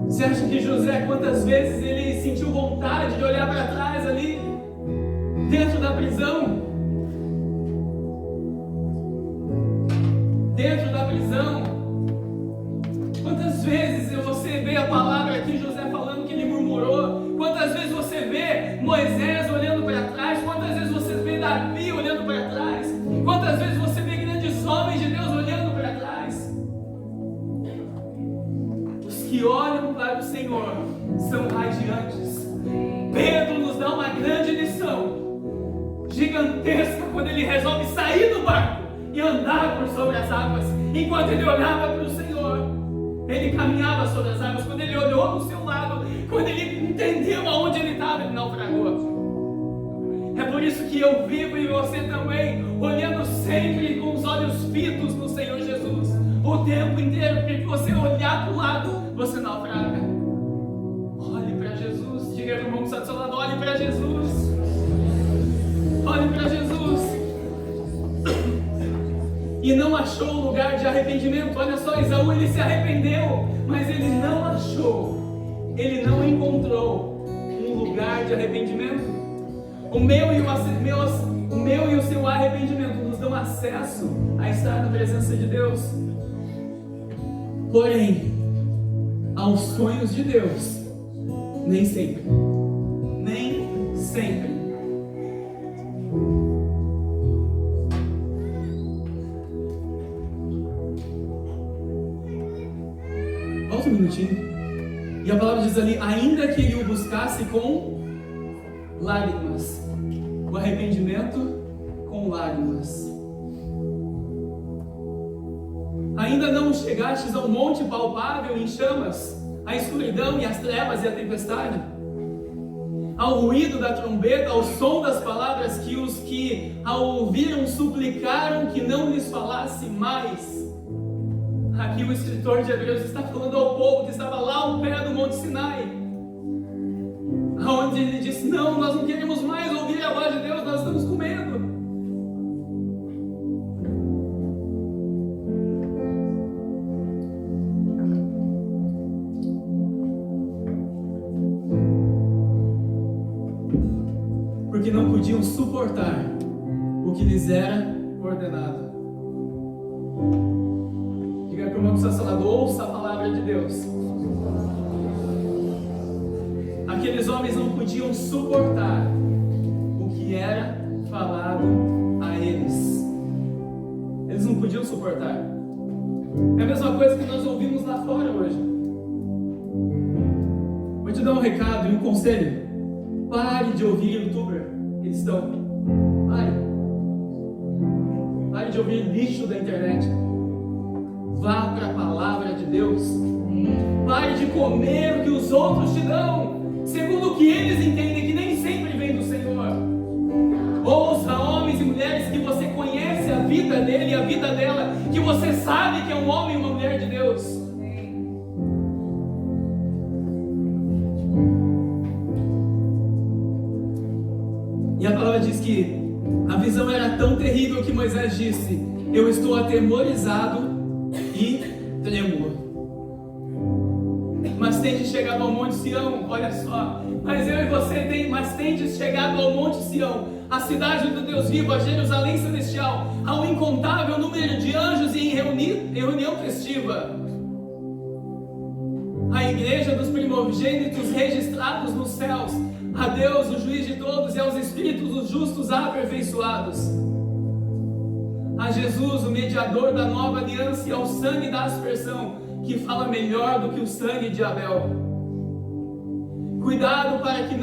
Você acha que José, quantas vezes ele sentiu vontade de olhar para trás ali, dentro da prisão? Dentro da prisão. Quantas vezes você vê a palavra aqui, José falando que ele murmurou? Quantas vezes você vê Moisés olhando para trás? Quantas vezes você vê Davi que olham para o Senhor são radiantes. Pedro nos dá uma grande lição gigantesca quando ele resolve sair do barco e andar por sobre as águas. Enquanto ele olhava para o Senhor, ele caminhava sobre as águas. Quando ele olhou para o seu lado, quando ele entendeu aonde ele estava, ele naufragou. É por isso que eu vivo e você também, olhando sempre com os olhos fitos no Senhor Jesus, o tempo inteiro, porque você olhar para o lado, você naufraga. Olhe para Jesus, diga para o irmão que está do seu lado, olhe para Jesus, olhe para Jesus. E não achou lugar de arrependimento. Olha só, Esaú, ele se arrependeu, mas ele não achou, ele não encontrou um lugar de arrependimento. O meu e o seu arrependimento nos dão acesso a estar na presença de Deus. Porém, aos sonhos de Deus, nem sempre. Nem sempre. Volta um minutinho. E a palavra diz ali, ainda que ele o buscasse com lágrimas. O arrependimento com lágrimas. Ainda não chegastes ao monte palpável em chamas, a escuridão e as trevas e a tempestade, ao ruído da trombeta, ao som das palavras que os que ao ouviram suplicaram que não lhes falasse mais. Aqui o escritor de Hebreus está falando ao povo que estava lá ao pé do Monte Sinai, onde ele disse, não, nós não queremos mais ouvir a voz de Deus, nós estamos com medo. Porque não podiam suportar o que lhes era ordenado. Diga para o irmão que está falando, ouça a palavra de Deus. Aqueles homens não podiam suportar o que era falado a eles. Eles não podiam suportar. É a mesma coisa que nós ouvimos lá fora hoje. Vou te dar um recado e um conselho. Pare de ouvir youtuber cristão. Pare de ouvir lixo da internet. Vá para a palavra de Deus. Pare de comer o que os outros te dão, segundo o que eles entendem, que nem sempre vem do Senhor. Ouça homens e mulheres que você conhece a vida dele e a vida dela, que você sabe que é um homem e uma mulher de Deus. E a palavra diz que a visão era tão terrível que Moisés disse, eu estou atemorizado e trêmulo. Mas tendes chegado ao Monte Sião, olha só, mas eu e você tendes chegado ao Monte Sião, a cidade do Deus vivo, a Jerusalém celestial, ao incontável número de anjos e em reunião festiva, a igreja dos primogênitos registrados nos céus, a Deus, o juiz de todos, e aos espíritos dos justos aperfeiçoados, a Jesus, o mediador da nova aliança, e ao sangue da aspersão, que fala melhor do que o sangue de Abel. Cuidado para que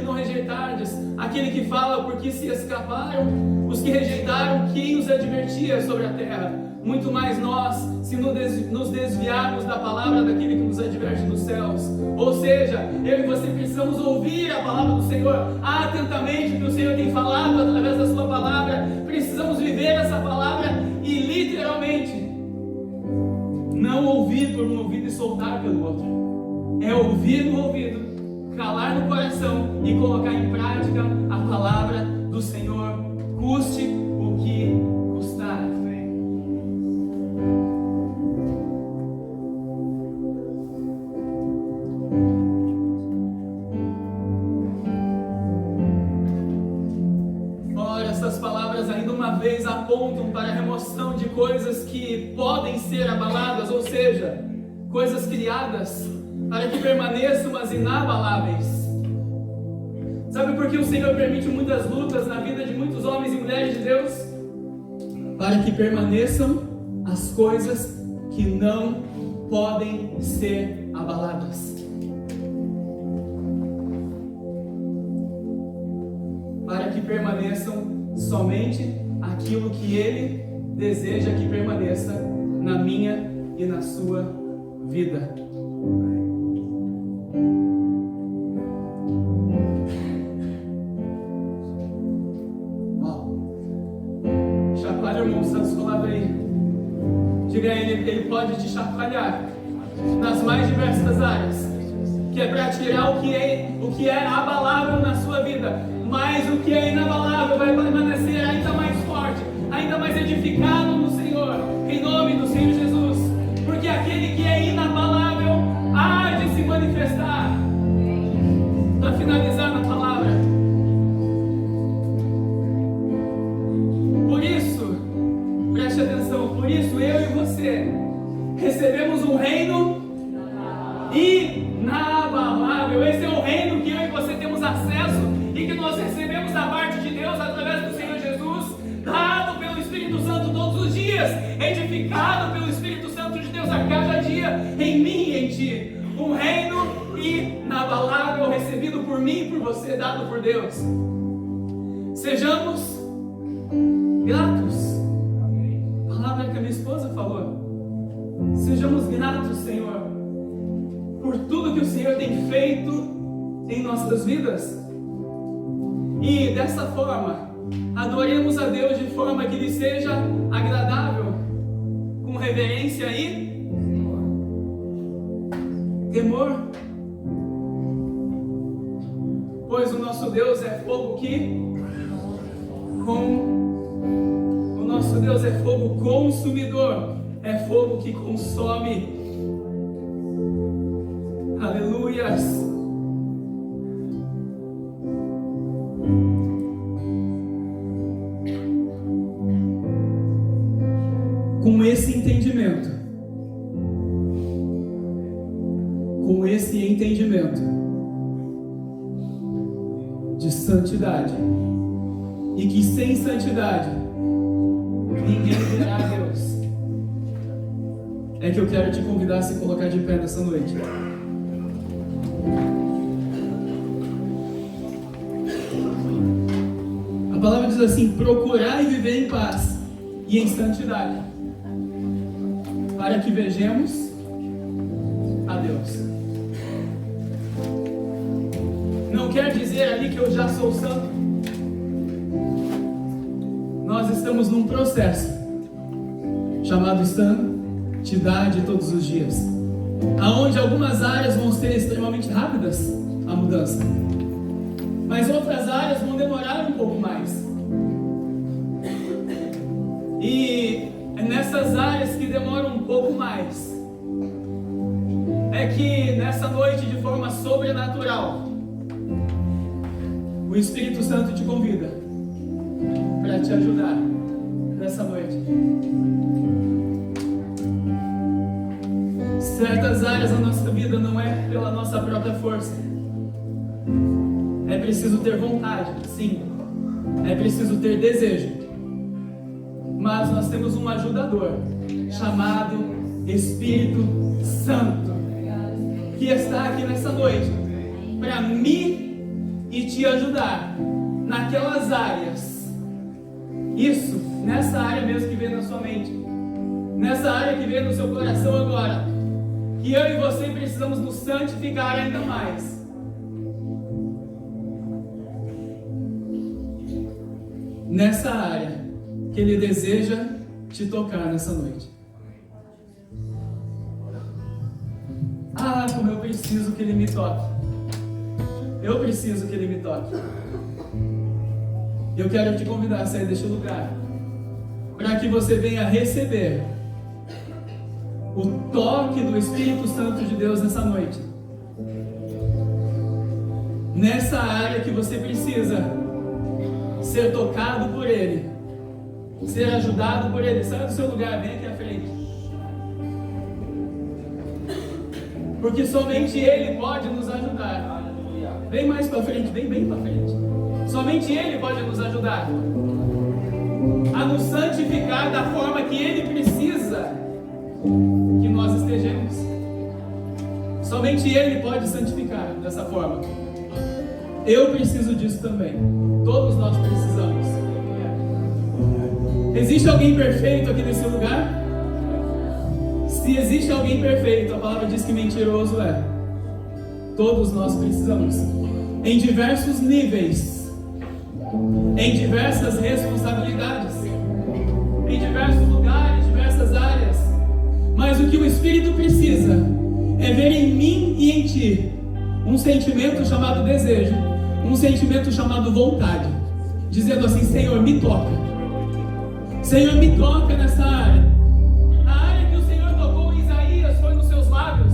não rejeitardes aquele que fala, porque se escaparam os que rejeitaram quem os advertia sobre a terra. Muito mais nós, se nos desviarmos da palavra daquele que nos adverte nos céus. Ou seja, eu e você precisamos ouvir a palavra do Senhor atentamente, que o Senhor tem falado através da sua palavra. Precisamos viver essa palavra e literalmente não ouvir por um ouvido e soltar pelo outro. É ouvir no ouvido, calar no coração e colocar em prática a palavra do Senhor, custe o que custar. Ora, essas palavras ainda uma vez apontam para a remoção de coisas que podem ser abaladas, ou seja, coisas criadas para que permaneçam as inabaláveis. Sabe por que o Senhor permite muitas lutas na vida de muitos homens e mulheres de Deus? Para que permaneçam as coisas que não podem ser abaladas. Para que permaneçam somente aquilo que Ele deseja que permaneça na minha e na sua vida. Chacoalha, irmão Santos, falava aí. Diga a ele pode te chacoalhar nas mais diversas áreas, que é para tirar o que é abalável na sua vida, mas o que é inabalável vai permanecer ainda mais forte, ainda mais edificado no Senhor, em nome do Senhor Jesus, porque aquele que é inabalável há de se manifestar. Para finalizar na palavra, por isso, preste atenção, por isso eu e você recebemos um reino inabalável. Esse é o reino que eu e você temos acesso e que nós recebemos da parte de Deus através do Senhor Jesus, dado pelo Espírito Santo todos os dias, edificado pelo Espírito Santo de Deus a cada dia, em mim e em ti. Um reino inabalável recebido por mim e por você, dado por Deus. Sejamos gratos. A palavra que a minha esposa falou. Sejamos gratos, Senhor, por tudo que o Senhor tem feito em nossas vidas. E dessa forma, adoremos a Deus de forma que lhe seja agradável, com reverência e temor. Pois o nosso Deus é fogo o nosso Deus é fogo consumidor, é fogo que consome. Aleluias. Com esse entendimento de santidade, e que sem santidade ninguém verá a Deus, é que eu quero te convidar a se colocar de pé nessa noite. A palavra diz assim: procurar e viver em paz e em santidade, para que vejamos a Deus. Não quer dizer ali que eu já sou santo. Nós estamos num processo chamado santidade todos os dias, aonde algumas áreas vão ser extremamente rápidas a mudança, mas outras áreas vão demorar um pouco mais. E é nessas áreas que demoram um pouco mais é que nessa noite, de forma sobrenatural, o Espírito Santo te convida para te ajudar nessa noite. Certas áreas da nossa vida não é pela nossa própria força. É preciso ter vontade, sim. É preciso ter desejo. Mas nós temos um ajudador chamado Espírito Santo, que está aqui nessa noite para me e te ajudar naquelas áreas. Isso, nessa área mesmo que vem na sua mente, nessa área que vem no seu coração agora, que eu e você precisamos nos santificar ainda mais. Nessa área que Ele deseja te tocar nessa noite. Ah, como eu preciso que Ele me toque. Eu preciso que Ele me toque. Eu quero te convidar a sair deste lugar, para que você venha receber o toque do Espírito Santo de Deus nessa noite. Nessa área que você precisa ser tocado por Ele, ser ajudado por Ele. Sai do seu lugar, vem aqui à frente. Porque somente Ele pode nos ajudar. Vem mais para frente, vem bem para frente. Somente Ele pode nos ajudar a nos santificar da forma que Ele precisa que nós estejamos. estejamos. Somente Ele pode santificar dessa forma. Eu preciso disso também. Todos nós precisamos. Existe alguém perfeito aqui nesse lugar? Se existe alguém perfeito, a palavra diz que mentiroso é. Todos nós precisamos. Em diversos níveis, em diversas responsabilidades, em diversos lugares, diversas áreas. Mas o que o Espírito precisa é ver em mim e em ti um sentimento chamado desejo, um sentimento chamado vontade, dizendo assim: Senhor, me toca. Senhor, me toca nessa área. A área que o Senhor tocou em Isaías foi nos seus lábios,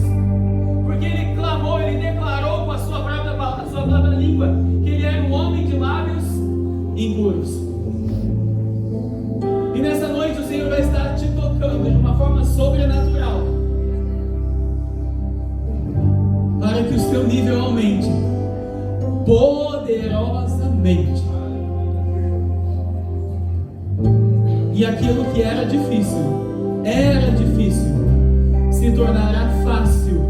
porque ele clamou, ele declarou com a sua própria língua que ele era um homem de lábios impuros. E nessa noite o Senhor vai estar te tocando de uma forma sobrenatural, para que o seu nível aumente poderosamente. E aquilo que era difícil, se tornará fácil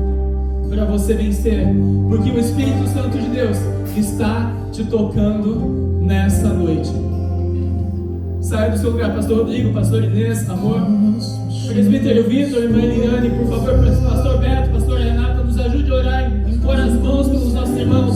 para você vencer, porque o Espírito Santo de Deus está te tocando nessa noite. Saia do seu lugar, pastor Rodrigo, pastor Inês, amor, presbítero Vitor, irmã Eliane, por favor, pastor Beto, pastor Renata, nos ajude a orar, impor as mãos pelos nossos irmãos.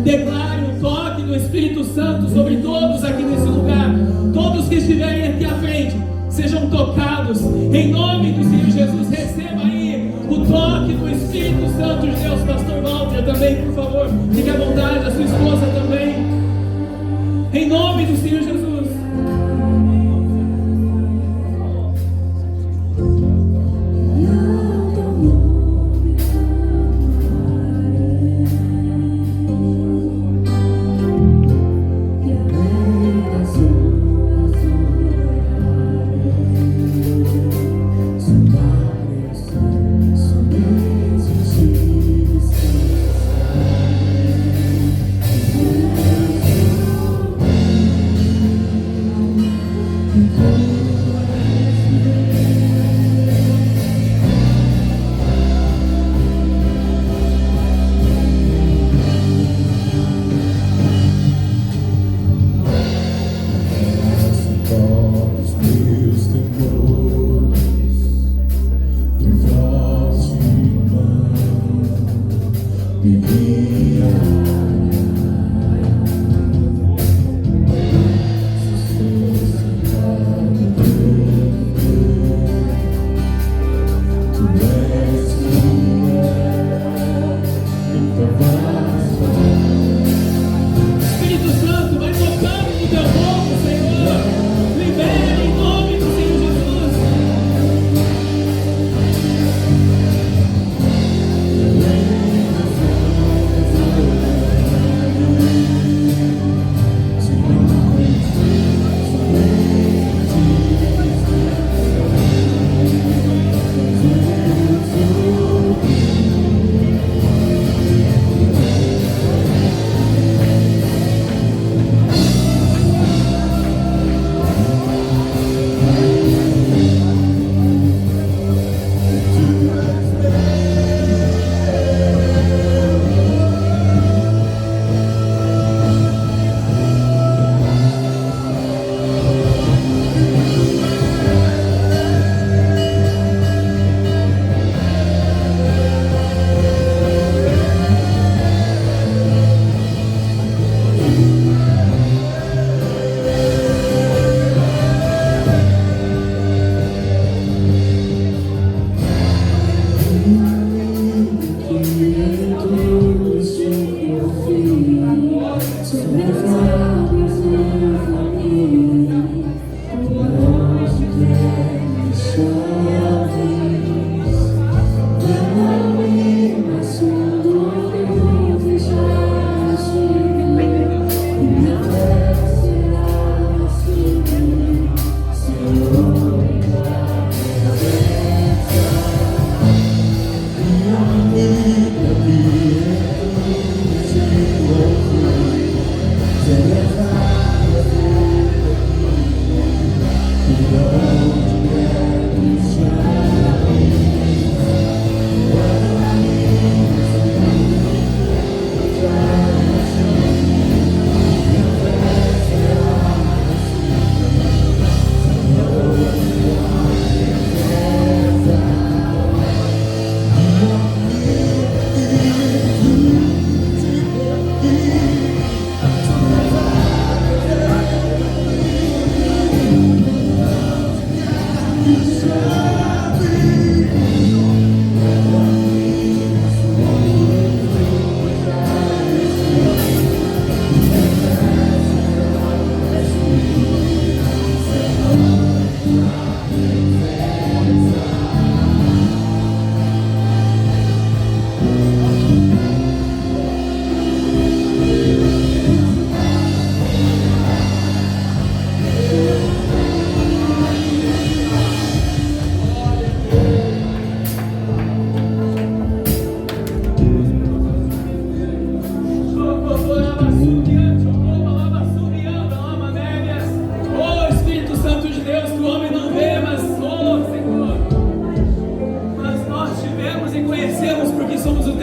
Declare o toque do Espírito Santo sobre todos aqui nesse lugar. Todos que estiverem aqui à frente sejam tocados em nome do Senhor Jesus. Receba aí o toque do Espírito Santo de Deus. Pastor Walter também, por favor, fique à vontade, a sua esposa também, em nome do Senhor Jesus.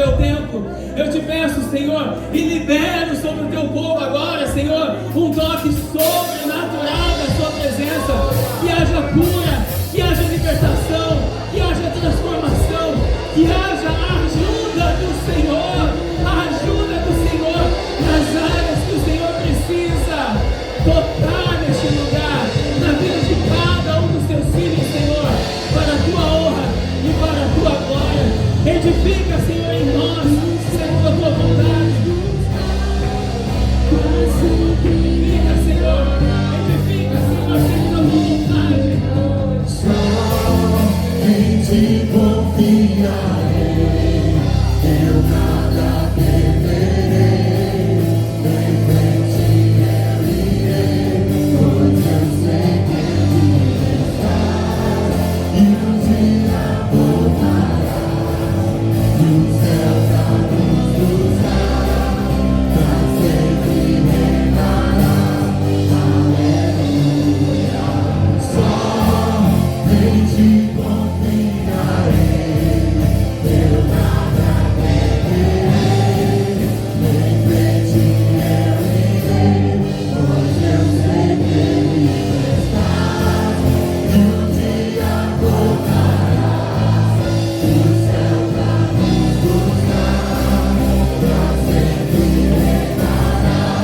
teu templo. Eu te peço, Senhor, e libero sobre o teu povo agora, Senhor, um toque sobrenatural da sua presença. Que haja cura, que haja libertação, que haja transformação, que haja a ajuda do Senhor, a ajuda do Senhor nas áreas que o Senhor precisa tocar neste lugar, na vida de cada um dos teus filhos, Senhor, para a tua honra e para a tua glória. Edifica, Senhor, em nós, segundo a tua vontade. Edifica, Senhor, segundo a tua vontade. Só em ti confiarei, eu nada temerei, em frente eu irei, pois eu sei que tu estás, e um dia voltarás, do céu pra nos cruzar, pra sempre reinarás, aleluia. Só em ti confiarei, eu nada temerei, em frente eu irei, pois eu sei que tu estás, e um dia voltarás, do céu pra nos cruzar, pra sempre reinarás, aleluia.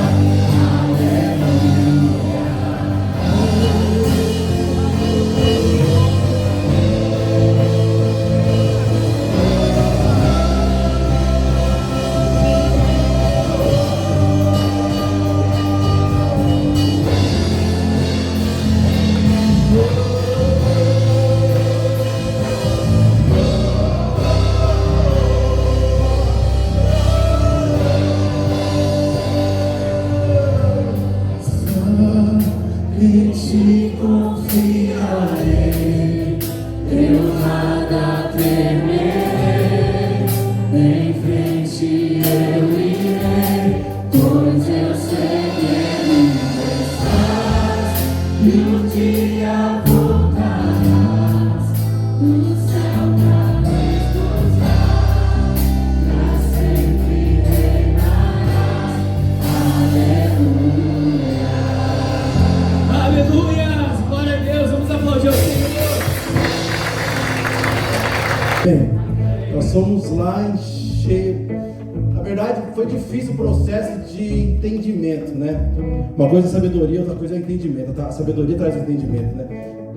Em ti confiarei, eu nada temerei, em frente eu irei, pois eu sei que ainda estás, e um dia voltarás, do céu pra nos cruzar, pra sempre reinarás, aleluia. Aleluia! Glória a Deus, vamos aplaudir o Senhor. Bem, nós somos lá em cheio. Na verdade, foi difícil o processo de entendimento, né? Uma coisa é sabedoria, outra coisa é entendimento. A sabedoria traz o entendimento, né?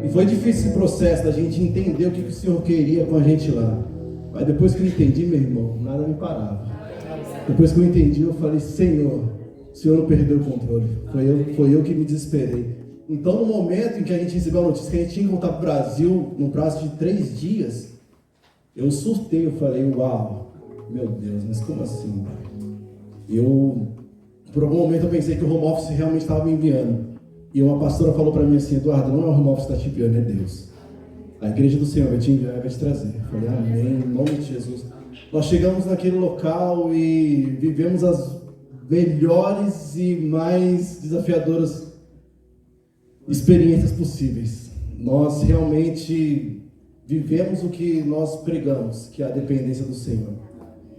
E foi difícil esse processo da gente entender o que o Senhor queria com a gente lá. Mas depois que eu entendi, meu irmão, nada me parava. Depois que eu entendi, eu falei: Senhor, o Senhor não perdeu o controle. Foi eu que me desesperei. Então, no momento em que a gente recebeu a notícia que a gente tinha que voltar para o Brasil, no prazo de 3 dias, eu surtei, eu falei: uau, meu Deus, mas como assim, pai? Por algum momento eu pensei que o home office realmente estava me enviando. E uma pastora falou para mim assim: Eduardo, não é o home office que está te enviando, é Deus. A igreja do Senhor vai te enviar e vai te trazer. Eu falei: amém, em nome de Jesus. Nós chegamos naquele local e vivemos as melhores e mais desafiadoras experiências possíveis. Nós realmente vivemos o que nós pregamos, que é a dependência do Senhor.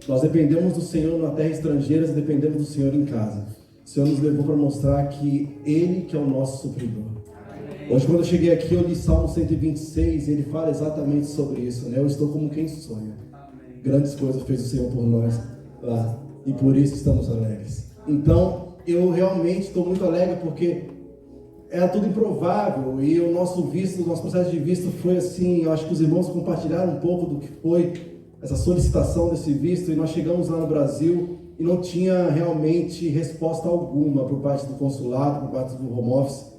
Nós dependemos do Senhor na terra estrangeira e dependemos do Senhor em casa. O Senhor nos levou para mostrar que Ele que é o nosso supridor. Hoje, quando eu cheguei aqui, eu li Salmo 126 e ele fala exatamente sobre isso, né? Eu estou como quem sonha. Grandes coisas fez o Senhor por nós lá, e por isso estamos alegres. Então, eu realmente estou muito alegre porque era tudo improvável, e o nosso processo de visto foi assim. Eu acho que os irmãos compartilharam um pouco do que foi essa solicitação desse visto, e nós chegamos lá no Brasil e não tinha realmente resposta alguma por parte do consulado, por parte do home office,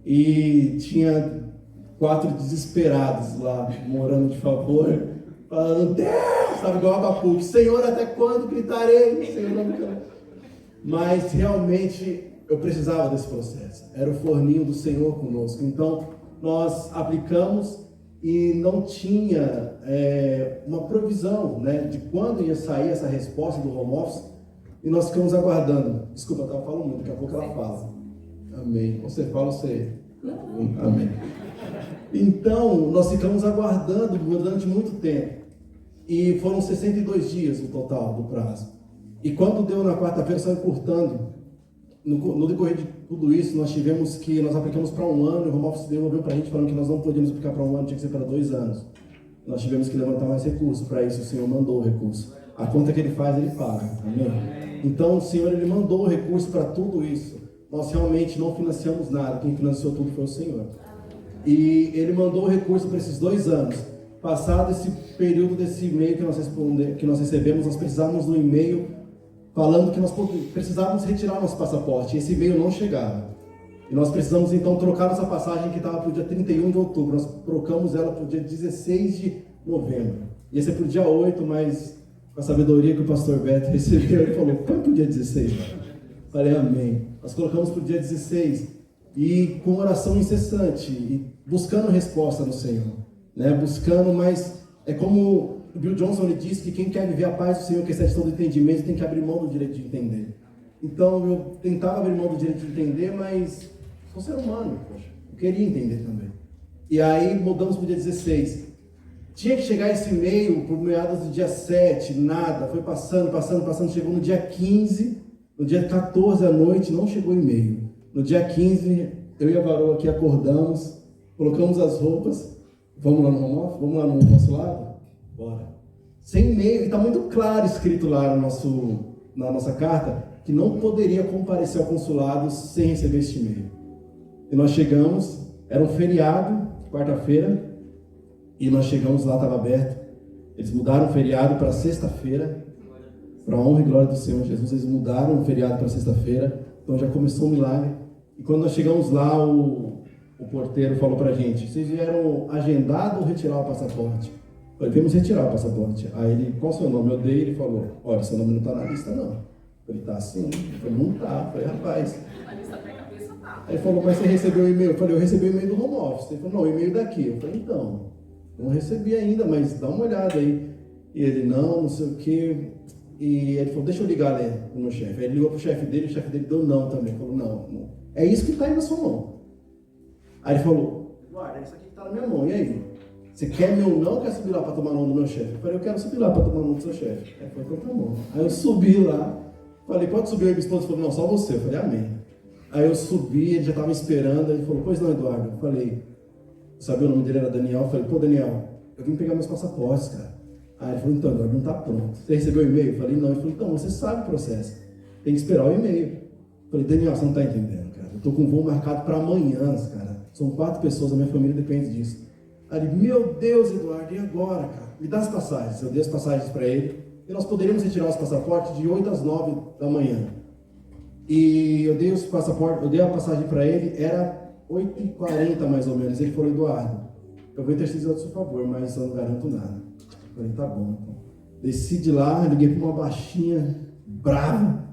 e tinha 4 desesperados lá, morando de favor, falando: Deus, sabe, igual Abacuque, Senhor, até quando gritarei? Senhor, não me... Mas realmente eu precisava desse processo, era o forninho do Senhor conosco. Então nós aplicamos e não tinha uma provisão, né, de quando ia sair essa resposta do home office, e nós ficamos aguardando. Desculpa, eu falo muito, daqui a pouco ela fala. Amém. Você fala, você... Amém. Então nós ficamos aguardando durante muito tempo. E foram 62 dias no total do prazo. E quando deu na quarta-feira, só encurtando, no decorrer de tudo isso, nós aplicamos para 1 ano, e o home office devolveu para a gente falando que nós não podíamos aplicar para 1 ano, tinha que ser para 2 anos. Nós tivemos que levantar mais recursos, para isso o Senhor mandou o recurso. A conta que Ele faz, Ele paga, amém? Então o Senhor, Ele mandou o recurso para tudo isso. Nós realmente não financiamos nada, quem financiou tudo foi o Senhor. E Ele mandou o recurso para esses 2 anos. Passado esse período desse e-mail que nós recebemos, nós precisávamos do e-mail falando que nós precisávamos retirar nosso passaporte. E esse e-mail não chegava. E nós precisamos então trocar nossa passagem que estava para o dia 31 de outubro. Nós trocamos ela para o dia 16 de novembro. Ia ser para o dia 8, mas com a sabedoria que o pastor Beto recebeu, ele falou, põe para o dia 16. Falei, amém. Nós colocamos para o dia 16. E com oração incessante, e buscando resposta no Senhor. Né? Buscando, mas é como o Bill Johnson ele disse que quem quer viver a paz do Senhor, que excede todo entendimento, tem que abrir mão do direito de entender. Então eu tentava abrir mão do direito de entender, mas sou ser humano, poxa, eu queria entender também. E aí mudamos para o dia 16. Tinha que chegar esse e-mail por meados do dia 7, nada, foi passando, chegou no dia 15, no dia 14 à noite, não chegou e-mail. No dia 15, eu e a Varô aqui acordamos, colocamos as roupas, vamos lá no home office? Vamos lá no consulado? Bora. Sem e-mail, e está muito claro escrito lá na nossa carta, que não poderia comparecer ao consulado sem receber este e-mail. E nós chegamos, era um feriado, quarta-feira, e nós chegamos lá, estava aberto. Eles mudaram o feriado para sexta-feira, para a honra e glória do Senhor Jesus. Eles mudaram o feriado para sexta-feira, então já começou o milagre. E quando nós chegamos lá, o porteiro falou para a gente, vocês vieram agendado ou retirar o passaporte? Eu falei, vamos retirar o passaporte. Aí ele, qual o seu nome? Eu dei, ele falou, olha, seu nome não está na lista não. Eu falei, tá sim. Eu falei, não tá. Eu falei, rapaz. A lista da cabeça tá. Aí ele falou, mas você recebeu o e-mail? Eu falei, eu recebi o e-mail do home office. Ele falou, não, o e-mail daqui. Eu falei, então, não recebi ainda, mas dá uma olhada aí. E ele, não sei o quê. E ele falou, deixa eu ligar ali pro meu chefe. Aí ele ligou pro chefe dele, o chefe dele deu não também. Ele falou, não. É isso que está aí na sua mão. Aí ele falou, Eduardo, é isso aqui que está na minha mão, e aí? Você quer meu não ou quer subir lá para tomar nome do meu chefe? Eu falei, eu quero subir lá para tomar nome do seu chefe. Aí ele falou, tá bom. Aí eu subi lá, falei, pode subir aí, minha esposa? Ele falou, não, só você. Eu falei, amém. Aí eu subi, ele já estava me esperando, aí ele falou, pois não, Eduardo. Eu falei, sabia o nome dele era Daniel? Eu falei, pô, Daniel, eu vim pegar meus passaportes, cara. Aí ele falou, então, Eduardo, não está pronto. Você recebeu o e-mail? Eu falei, não. Ele falou, então, você sabe o processo. Tem que esperar o e-mail. Eu falei, Daniel, você não está entendendo, cara. Eu estou com um voo marcado para amanhã, cara. São 4 pessoas, a minha família depende disso. Aí ele, meu Deus, Eduardo, e agora, cara? Me dá as passagens. Eu dei as passagens para ele. E nós poderíamos retirar os passaportes de 8 às 9 da manhã. E eu dei os passaportes, eu dei a passagem para ele, era 8h40 mais ou menos. Ele falou, Eduardo, eu vou interceder ao seu favor, mas eu não garanto nada. Eu falei, tá bom, então. Desci de lá, liguei para uma baixinha, brava.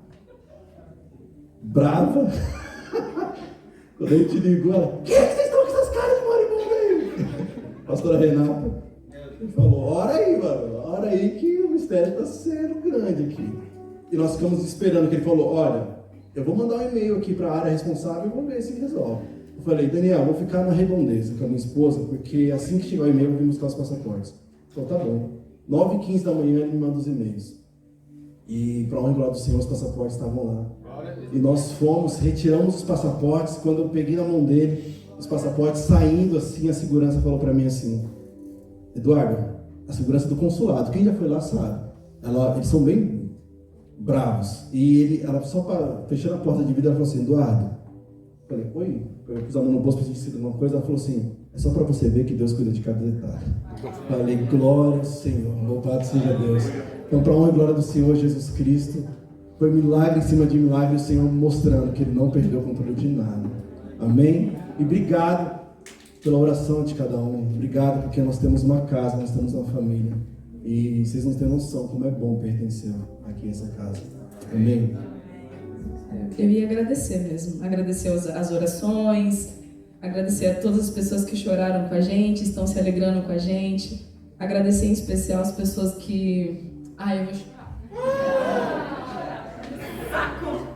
Quando ele te ligou, ela, que é que vocês estão com essas caras de moribundo aí? Pastora Renata, ele falou, ora aí, mano, ora aí que o mistério está sendo grande aqui. E nós ficamos esperando, que ele falou, olha, eu vou mandar um e-mail aqui para a área responsável e vou ver se resolve. Eu falei, Daniel, vou ficar na redondeza com a minha esposa, porque assim que chegar o e-mail eu vim buscar os passaportes. Ele falou, tá bom. 9h15 da manhã ele me manda os e-mails. E para honra e glória do Senhor, os passaportes estavam lá. E nós fomos, retiramos os passaportes. Quando eu peguei na mão dele, os passaportes saindo assim, a segurança falou para mim assim, Eduardo, a segurança do consulado, quem já foi lá sabe, eles são bem bravos. E ela só fechando a porta de vidro, ela falou assim, Eduardo, eu falei, oi, eu pus a mão no bolso para sentir alguma coisa, ela falou assim, é só para você ver que Deus cuida de cada detalhe. Eu falei, glória ao Senhor, louvado seja Deus. Então, para a honra e glória do Senhor Jesus Cristo, foi milagre em cima de milagre, o Senhor mostrando que Ele não perdeu o controle de nada. Amém? E obrigado pela oração de cada um. Obrigado porque nós temos uma casa, nós temos uma família. E vocês não têm noção como é bom pertencer aqui a essa casa. Amém? Eu ia agradecer mesmo. Agradecer as orações, agradecer a todas as pessoas que choraram com a gente, estão se alegrando com a gente. Agradecer em especial as pessoas que... Ai, eu vou chorar.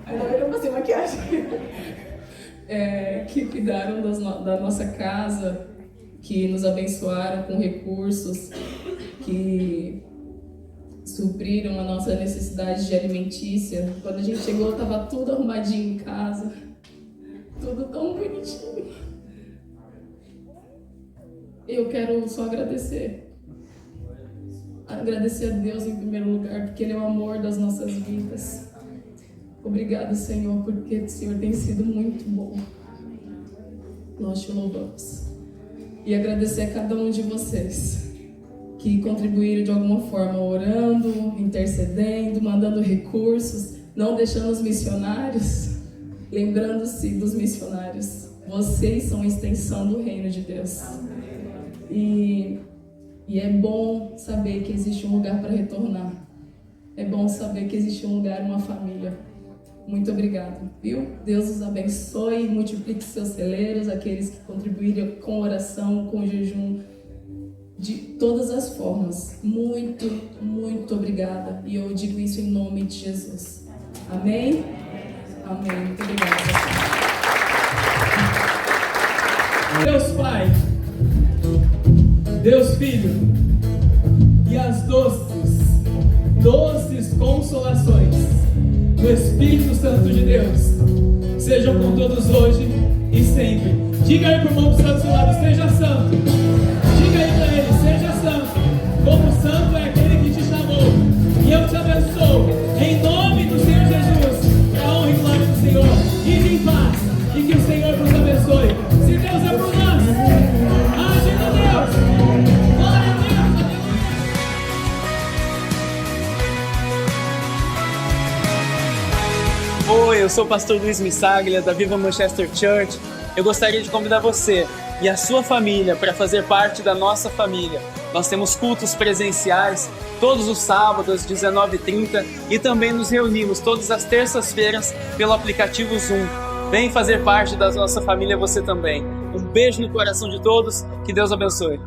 Eu não passei maquiagem. Que cuidaram da nossa casa, que nos abençoaram com recursos, que supriram a nossa necessidade de alimentícia. Quando a gente chegou, estava tudo arrumadinho em casa, tudo tão bonitinho. Eu quero só agradecer a Deus em primeiro lugar, porque Ele é o amor das nossas vidas. Obrigada, Senhor, porque o Senhor tem sido muito bom. Nós te louvamos. E agradecer a cada um de vocês que contribuíram de alguma forma, orando, intercedendo, mandando recursos, não deixando os missionários, lembrando-se dos missionários. Vocês são a extensão do reino de Deus. E é bom saber que existe um lugar para retornar. É bom saber que existe um lugar, uma família. Muito obrigado, viu? Deus os abençoe e multiplique seus celeiros, aqueles que contribuíram com oração, com jejum, de todas as formas. Muito, muito obrigada. E eu digo isso em nome de Jesus. Amém? Amém. Muito obrigada. Deus Pai, Deus Filho e as doces consolações do Espírito Santo de Deus sejam com todos hoje e sempre. Diga aí pro irmão que está do seu lado, seja santo. Diga aí para ele, seja santo, como santo é aquele que te chamou. E eu te abençoo, em nome do Senhor Jesus, para a honra e glória do Senhor. Ide em paz e que o Senhor nos abençoe. Se Deus é por nós, age com Deus. Glória a Deus. Oi, eu sou o pastor Luiz Missaglia, da Viva Manchester Church. Eu gostaria de convidar você e a sua família para fazer parte da nossa família. Nós temos cultos presenciais todos os sábados às 19h30 e também nos reunimos todas as terças-feiras pelo aplicativo Zoom. Vem fazer parte da nossa família você também. Um beijo no coração de todos, que Deus abençoe.